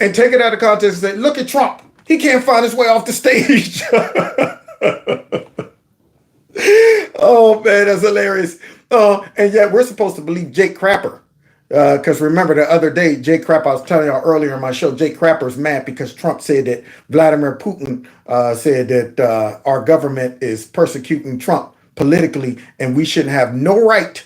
and take it out of context and say, look at Trump. He can't find his way off the stage. Oh, man, that's hilarious. And yet we're supposed to believe Jake Crapper. Because remember the other day, Jake Crapper, I was telling y'all earlier in my show, Jake Crapper's mad because Trump said that Vladimir Putin said that our government is persecuting Trump politically, and we shouldn't have no right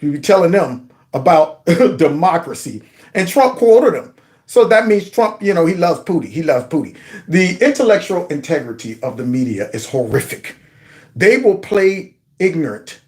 to be telling them about democracy. And Trump quoted him. So that means Trump, he loves Putin. He loves Putin. The intellectual integrity of the media is horrific. They will play ignorant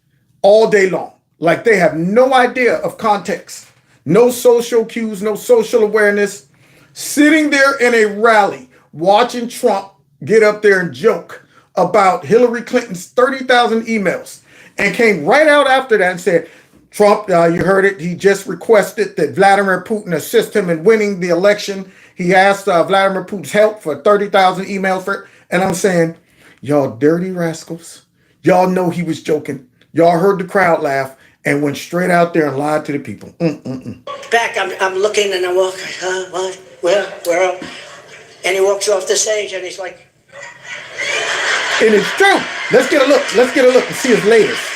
all day long. Like they have no idea of context, no social cues, no social awareness. Sitting there in a rally, watching Trump get up there and joke about Hillary Clinton's 30,000 emails, and came right out after that and said, Trump, you heard it. He just requested that Vladimir Putin assist him in winning the election. He asked Vladimir Putin's help for 30,000 emails. And I'm saying, y'all dirty rascals. Y'all know he was joking. Y'all heard the crowd laugh and went straight out there and lied to the people. Back, I'm looking and I walk, what? Where? And he walks off the stage and he's like. And it's true. Let's get a look. Let's get a look and see his latest.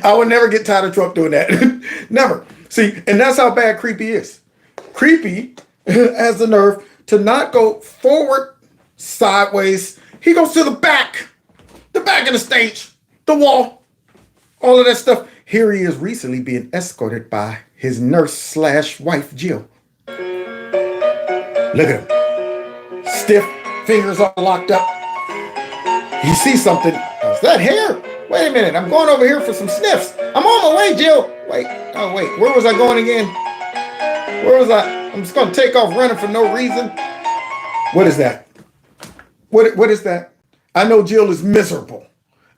I would never get tired of Trump doing that. Never. See, and that's how bad Creepy is. Creepy has the nerve to not go forward, sideways. He goes to the back of the stage, the wall, all of that stuff. Here he is recently being escorted by his nurse/wife, Jill. Look at him. Stiff, fingers all locked up. He sees something. Is that hair? Wait a minute. I'm going over here for some sniffs. I'm on my way, Jill. Wait. Where was I going again? Where was I? I'm just going to take off running for no reason. What is that? What is that? I know Jill is miserable.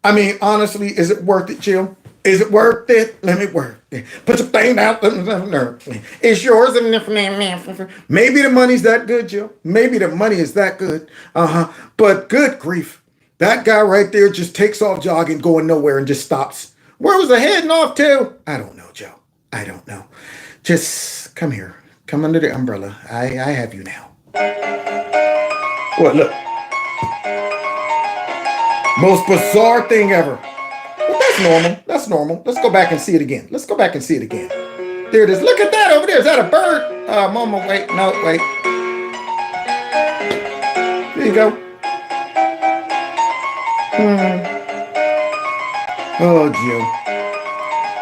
I mean, honestly, is it worth it, Jill? Is it worth it? Let me work it. Put your thing out. It's yours. Maybe the money's that good, Jill. Maybe the money is that good. But good grief. That guy right there just takes off jogging, going nowhere, and just stops. Where was I heading off to? I don't know, Joe. I don't know. Just come here. Come under the umbrella. I have you now. What, look. Most bizarre thing ever. But that's normal. That's normal. Let's go back and see it again. There it is. Look at that over there. Is that a bird? I'm on my way. No, wait. There you go. Oh, Jill.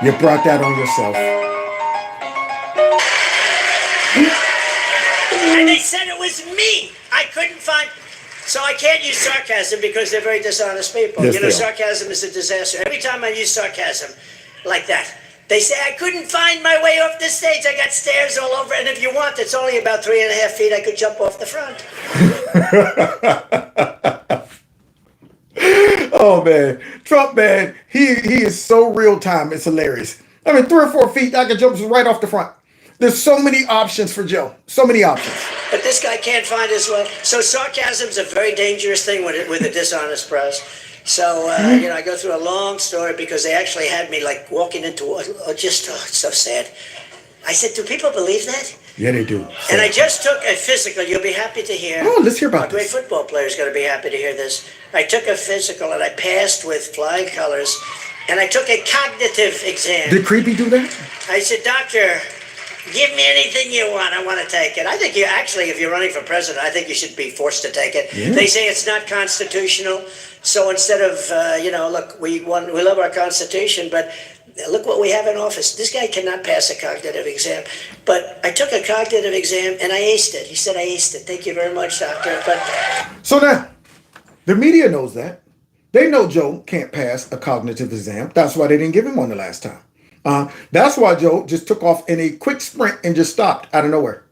You brought that on yourself. And they said it was me. I couldn't find. So I can't use sarcasm because they're very dishonest people. Yes, You know, they are. sarcasm is a disaster. Every time I use sarcasm like that, they say, I couldn't find my way off the stage. I got stairs all over. And if you want, it's only about 3.5 feet. I could jump off the front. Oh man, Trump, man, he is so real time. It's hilarious. I mean, 3 or 4 feet, I could jump right off the front. There's so many options for Joe. So many options. But this guy can't find his way. So sarcasm's a very dangerous thing with a dishonest press. So, you know, I go through a long story because they actually had me like walking into, it's so sad. I said, do people believe that? Yeah, they do. And I just took a physical. You'll be happy to hear. Oh, let's hear about A great this. football player is going to be happy to hear this. I took a physical and I passed with flying colors. And I took a cognitive exam. Did Creepy do that? I said, doctor, give me anything you want. I want to take it. I think you actually, if you're running for president, I think you should be forced to take it. Yeah. They say it's not constitutional. So instead of, you know, look, we love our Constitution, but look what we have in office. This guy cannot pass a cognitive exam. But I took a cognitive exam and I aced it. He said I aced it. Thank you very much, doctor. But So now, the media knows that. They know Joe can't pass a cognitive exam. That's why they didn't give him one the last time. That's why Joe just took off in a quick sprint and just stopped out of nowhere.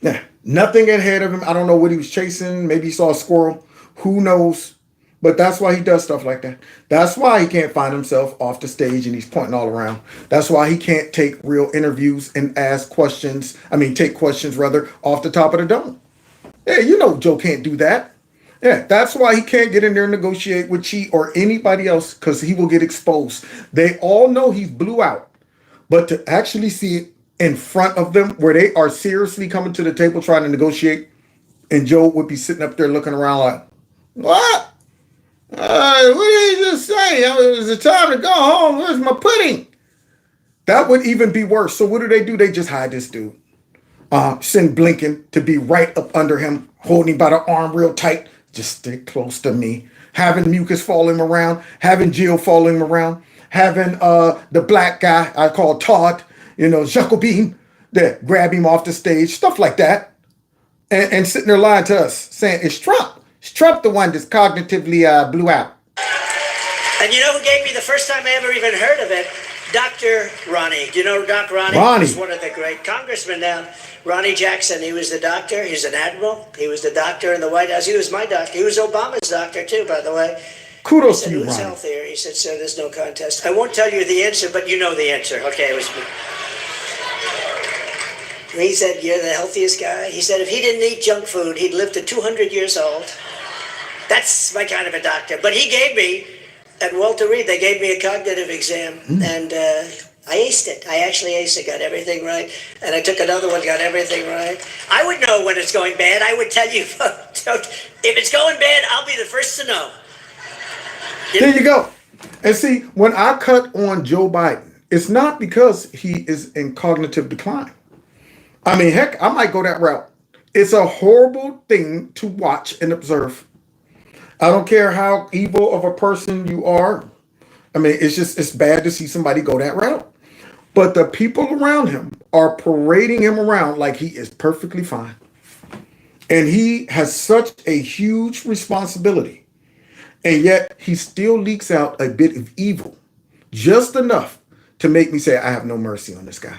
Yeah, nothing ahead of him. I don't know what he was chasing. Maybe he saw a squirrel. Who knows? But that's why he does stuff like that. That's why he can't find himself off the stage and he's pointing all around. That's why he can't take real interviews and ask questions. Take questions rather off the top of the dome. Yeah, you know Joe can't do that. Yeah, that's why he can't get in there and negotiate with Chi or anybody else because he will get exposed. They all know he's blew out. But to actually see it in front of them where they are seriously coming to the table trying to negotiate and Joe would be sitting up there looking around like, what? What did he just say? Is it time to go home? Where's my pudding? That would even be worse. So what do? They just hide this dude. Send Blinken to be right up under him, holding him by the arm real tight. Just stay close to me. Having Mucus follow him around. Having Jill follow him around. Having the black guy I call Todd, Jacobin, that grab him off the stage. Stuff like that. And sitting there lying to us, saying it's Trump. It's Trump the one that's cognitively blew out. And you know who gave me the first time I ever even heard of it? Dr. Ronnie. Do you know Doc Ronnie? Ronnie. He's one of the great congressmen now. Ronnie Jackson, he was the doctor. He's an admiral. He was the doctor in the White House. He was my doctor. He was Obama's doctor, too, by the way. Kudos to He you, said, who's Ronnie. healthier? He said, sir, there's no contest. I won't tell you the answer, but you know the answer. Okay, it was me. He said, you're the healthiest guy. He said, if he didn't eat junk food, he'd live to 200 years old. That's my kind of a doctor. But he gave me, at Walter Reed, they gave me a cognitive exam, and I aced it. I actually aced it, got everything right. And I took another one, got everything right. I would know when it's going bad. I would tell you, if it's going bad, I'll be the first to know. There you go. And see, when I cut on Joe Biden, it's not because he is in cognitive decline. Heck, I might go that route. It's a horrible thing to watch and observe. I don't care how evil of a person you are. It's bad to see somebody go that route. But the people around him are parading him around like he is perfectly fine. And he has such a huge responsibility. And yet he still leaks out a bit of evil. Just enough to make me say, I have no mercy on this guy.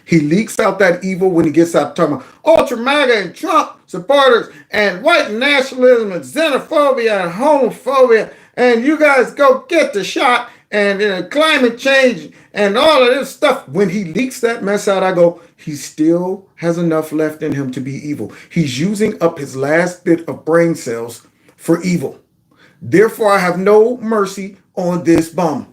He leaks out that evil when he gets out talking about ultra MAGA and Trump supporters and white nationalism and xenophobia and homophobia. And you guys go get the shot and climate change and all of this stuff. When he leaks that mess out, I go, he still has enough left in him to be evil. He's using up his last bit of brain cells for evil. Therefore, I have no mercy on this bum.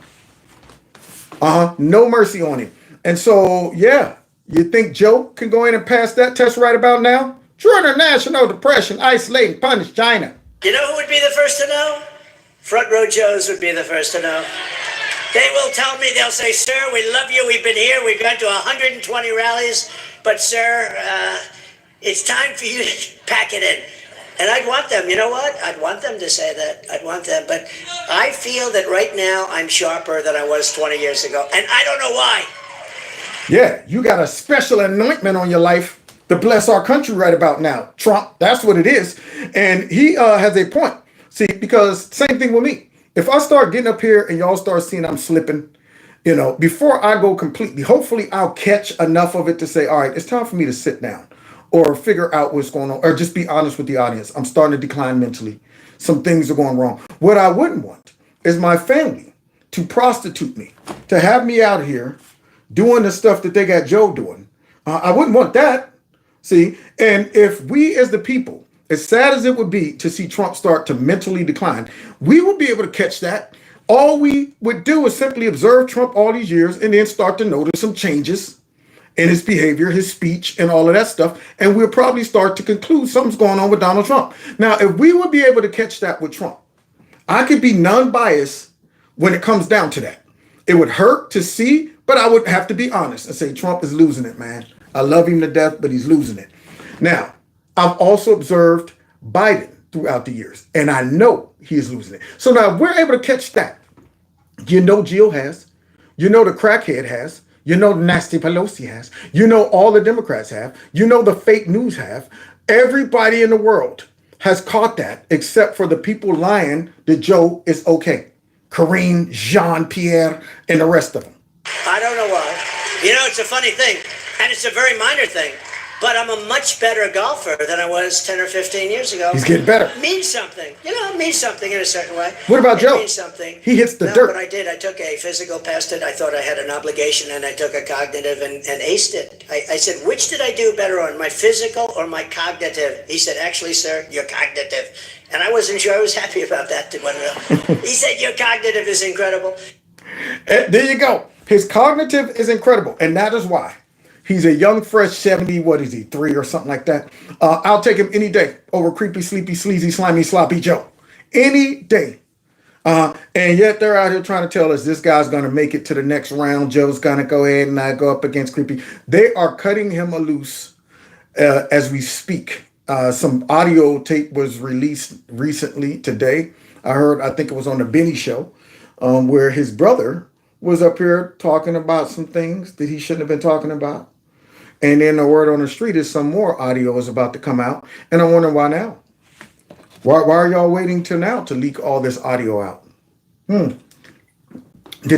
No mercy on him. And so, yeah, you think Joe can go in and pass that test right about now? True international depression, isolating, punish China. You know who would be the first to know? Front row Joes would be the first to know. They will tell me, they'll say, sir, we love you. We've been here. We've gone to 120 rallies. But, sir, it's time for you to pack it in. And I'd want them, you know what? I'd want them to say that. I'd want them. But I feel that right now I'm sharper than I was 20 years ago. And I don't know why. Yeah, you got a special anointment on your life. to bless our country right about now. Trump, that's what it is. And he has a point. See, because same thing with me. If I start getting up here and y'all start seeing I'm slipping, before I go completely, hopefully I'll catch enough of it to say, all right, it's time for me to sit down or figure out what's going on, or just be honest with the audience. I'm starting to decline mentally. Some things are going wrong. What I wouldn't want is my family to prostitute me, to have me out here doing the stuff that they got Joe doing. I wouldn't want that. See, and if we as the people, as sad as it would be to see Trump start to mentally decline, we would be able to catch that. All we would do is simply observe Trump all these years and then start to notice some changes in his behavior, his speech, and all of that stuff. And we'll probably start to conclude something's going on with Donald Trump. Now, if we would be able to catch that with Trump, I could be non-biased when it comes down to that. It would hurt to see, but I would have to be honest and say Trump is losing it, man. I love him to death, but he's losing it. Now, I've also observed Biden throughout the years, and I know he is losing it. So now if we're able to catch that. Jill has, the crackhead has, the Nasty Pelosi has, all the Democrats have, the fake news have. Everybody in the world has caught that except for the people lying that Joe is okay. Karine, Jean-Pierre, and the rest of them. I don't know why. It's a funny thing, and it's a very minor thing, but I'm a much better golfer than I was 10 or 15 years ago. He's getting better. It means something. It means something in a certain way. What about Joe? It means something. He hits the dirt. What I did, I took a physical, passed it. I thought I had an obligation, and I took a cognitive and aced it. I said, which did I do better on, my physical or my cognitive? He said, actually, sir, your cognitive. And I wasn't sure I was happy about that. He said, your cognitive is incredible. There you go. His cognitive is incredible, and that is why. He's a young, fresh 70, what is he, 3 or something like that. I'll take him any day over creepy, sleepy, sleazy, slimy, sloppy Joe. Any day. And yet they're out here trying to tell us this guy's going to make it to the next round. Joe's going to go ahead and go up against creepy. They are cutting him loose as we speak. Some audio tape was released recently today. I think it was on the Benny show, where his brother was up here talking about some things that he shouldn't have been talking about. And then the word on the street is some more audio is about to come out. And I'm wondering why now? Why are y'all waiting till now to leak all this audio out? Did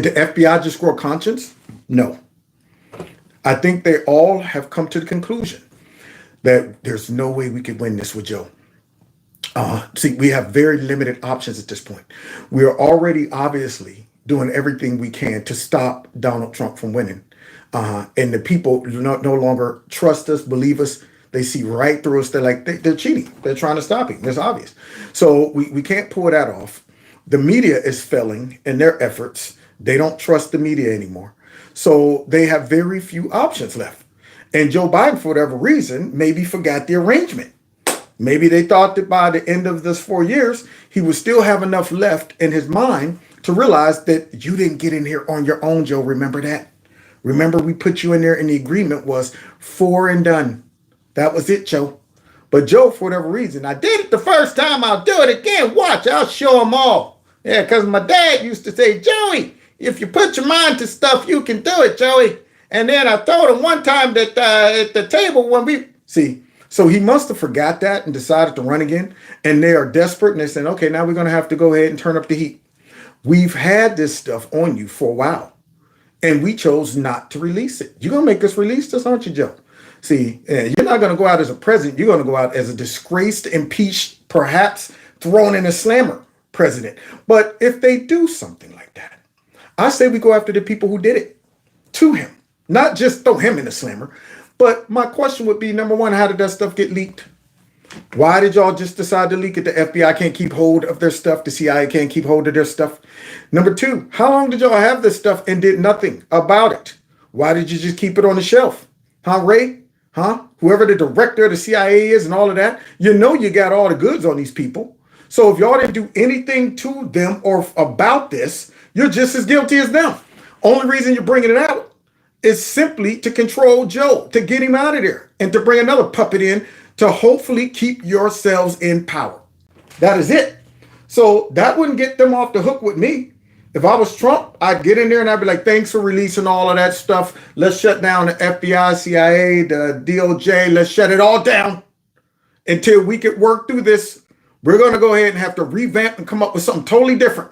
the FBI just grow conscience? No. I think they all have come to the conclusion that there's no way we could win this with Joe. See, we have very limited options at this point. We are already obviously doing everything we can to stop Donald Trump from winning. And the people no longer trust us, believe us. They see right through us. They're like, they're cheating. They're trying to stop him. It's obvious. So we can't pull that off. The media is failing in their efforts. They don't trust the media anymore. So they have very few options left. And Joe Biden, for whatever reason, maybe forgot the arrangement. Maybe they thought that by the end of this 4 years, he would still have enough left in his mind to realize that you didn't get in here on your own, Joe. Remember that? Remember, we put you in there and the agreement was 4 and done. That was it, Joe. But Joe, for whatever reason, I did it the first time. I'll do it again. Watch, I'll show them all. Yeah, because my dad used to say, Joey, if you put your mind to stuff, you can do it, Joey. And then I told him one time that at the table when we... See, so he must have forgot that and decided to run again. And they are desperate and they're saying, okay, now we're going to have to go ahead and turn up the heat. We've had this stuff on you for a while. And we chose not to release it. You're going to make us release this, aren't you, Joe? See, you're not going to go out as a president. You're going to go out as a disgraced, impeached, perhaps thrown in a slammer president. But if they do something like that, I say we go after the people who did it to him. Not just throw him in a slammer. But my question would be, number one, how did that stuff get leaked? Why did y'all just decide to leak it? The FBI can't keep hold of their stuff. The CIA can't keep hold of their stuff. Number two, how long did y'all have this stuff and did nothing about it? Why did you just keep it on the shelf? Huh, Ray? Huh? Whoever the director of the CIA is and all of that. You know you got all the goods on these people. So if y'all didn't do anything to them or about this, you're just as guilty as them. Only reason you're bringing it out is simply to control Joe, to get him out of there, and to bring another puppet in to hopefully keep yourselves in power. That is it. So that wouldn't get them off the hook with me. If I was Trump, I'd get in there and I'd be like, thanks for releasing all of that stuff. Let's shut down the FBI, CIA, the DOJ. Let's shut it all down until we could work through this. We're going to go ahead and have to revamp and come up with something totally different.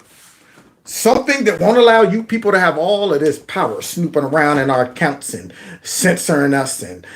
Something that won't allow you people to have all of this power snooping around in our accounts and censoring us and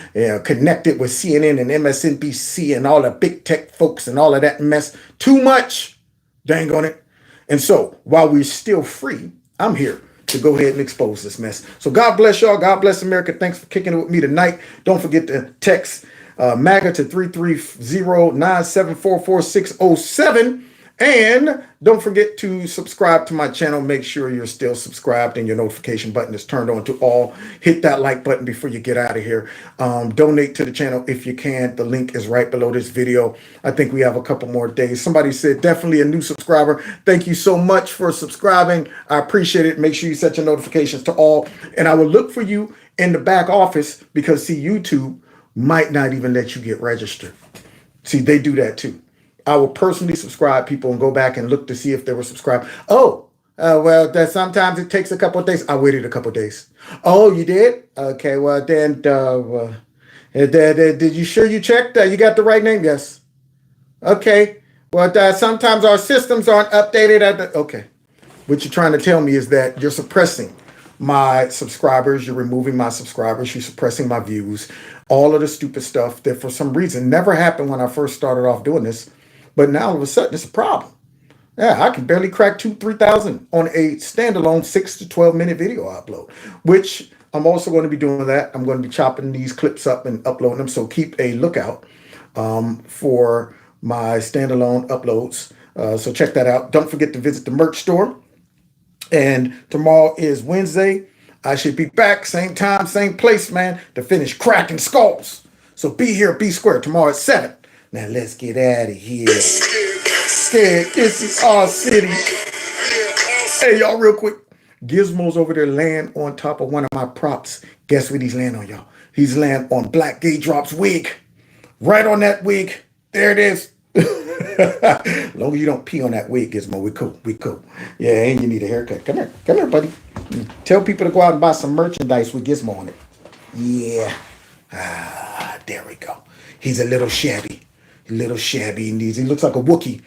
connected with CNN and MSNBC and all the big tech folks and all of that mess. Too much, dang on it. And so while we're still free, I'm here to go ahead and expose this mess. So God bless y'all. God bless America. Thanks for kicking it with me tonight. Don't forget to text MAGA to 330-9744607. And don't forget to subscribe to my channel. Make sure you're still subscribed and your notification button is turned on to all. Hit that like button before you get out of here. Donate to the channel if you can. The link is right below this video. I think we have a couple more days. Somebody said definitely a new subscriber. Thank you so much for subscribing. I appreciate it. Make sure you set your notifications to all. And I will look for you in the back office because, see, YouTube might not even let you get registered. See, they do that too. I will personally subscribe people and go back and look to see if they were subscribed. Oh, well, that sometimes it takes a couple of days. I waited a couple of days. Oh, you did? Okay, well, then, did you sure you checked? You got the right name? Yes. Okay. Well, sometimes our systems aren't updated. Okay. What you're trying to tell me is that you're suppressing my subscribers. You're removing my subscribers. You're suppressing my views. All of the stupid stuff that for some reason never happened when I first started off doing this. But now all of a sudden it's a problem. Yeah, I can barely crack 2,000-3,000 on a standalone 6 to 12 minute video upload, which I'm also going to be doing that. I'm going to be chopping these clips up and uploading them. So keep a lookout for my standalone uploads. So check that out. Don't forget to visit the merch store. And tomorrow is Wednesday. I should be back same time, same place, man, to finish cracking skulls. So be here, be square tomorrow at 7. Now let's get out of here. Scared. This is our city. Hey, y'all, real quick. Gizmo's over there laying on top of one of my props. Guess what he's laying on, y'all? He's laying on Black Gay Drop's wig. Right on that wig. There it is. As long as you don't pee on that wig, Gizmo, we cool. We cool. Yeah, and you need a haircut. Come here. Come here, buddy. Tell people to go out and buy some merchandise with Gizmo on it. Yeah. There we go. He's a little shabby. A little shabby. He looks like a Wookiee.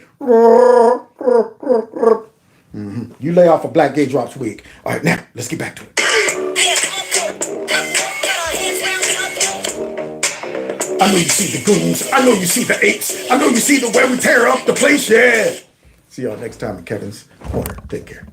You lay off a Black Gay Drop's wig. All right, now, let's get back to it. I know you see the goons. I know you see the apes. I know you see the way we tear up the place. Yeah. See y'all next time at Kevin's Corner. Take care.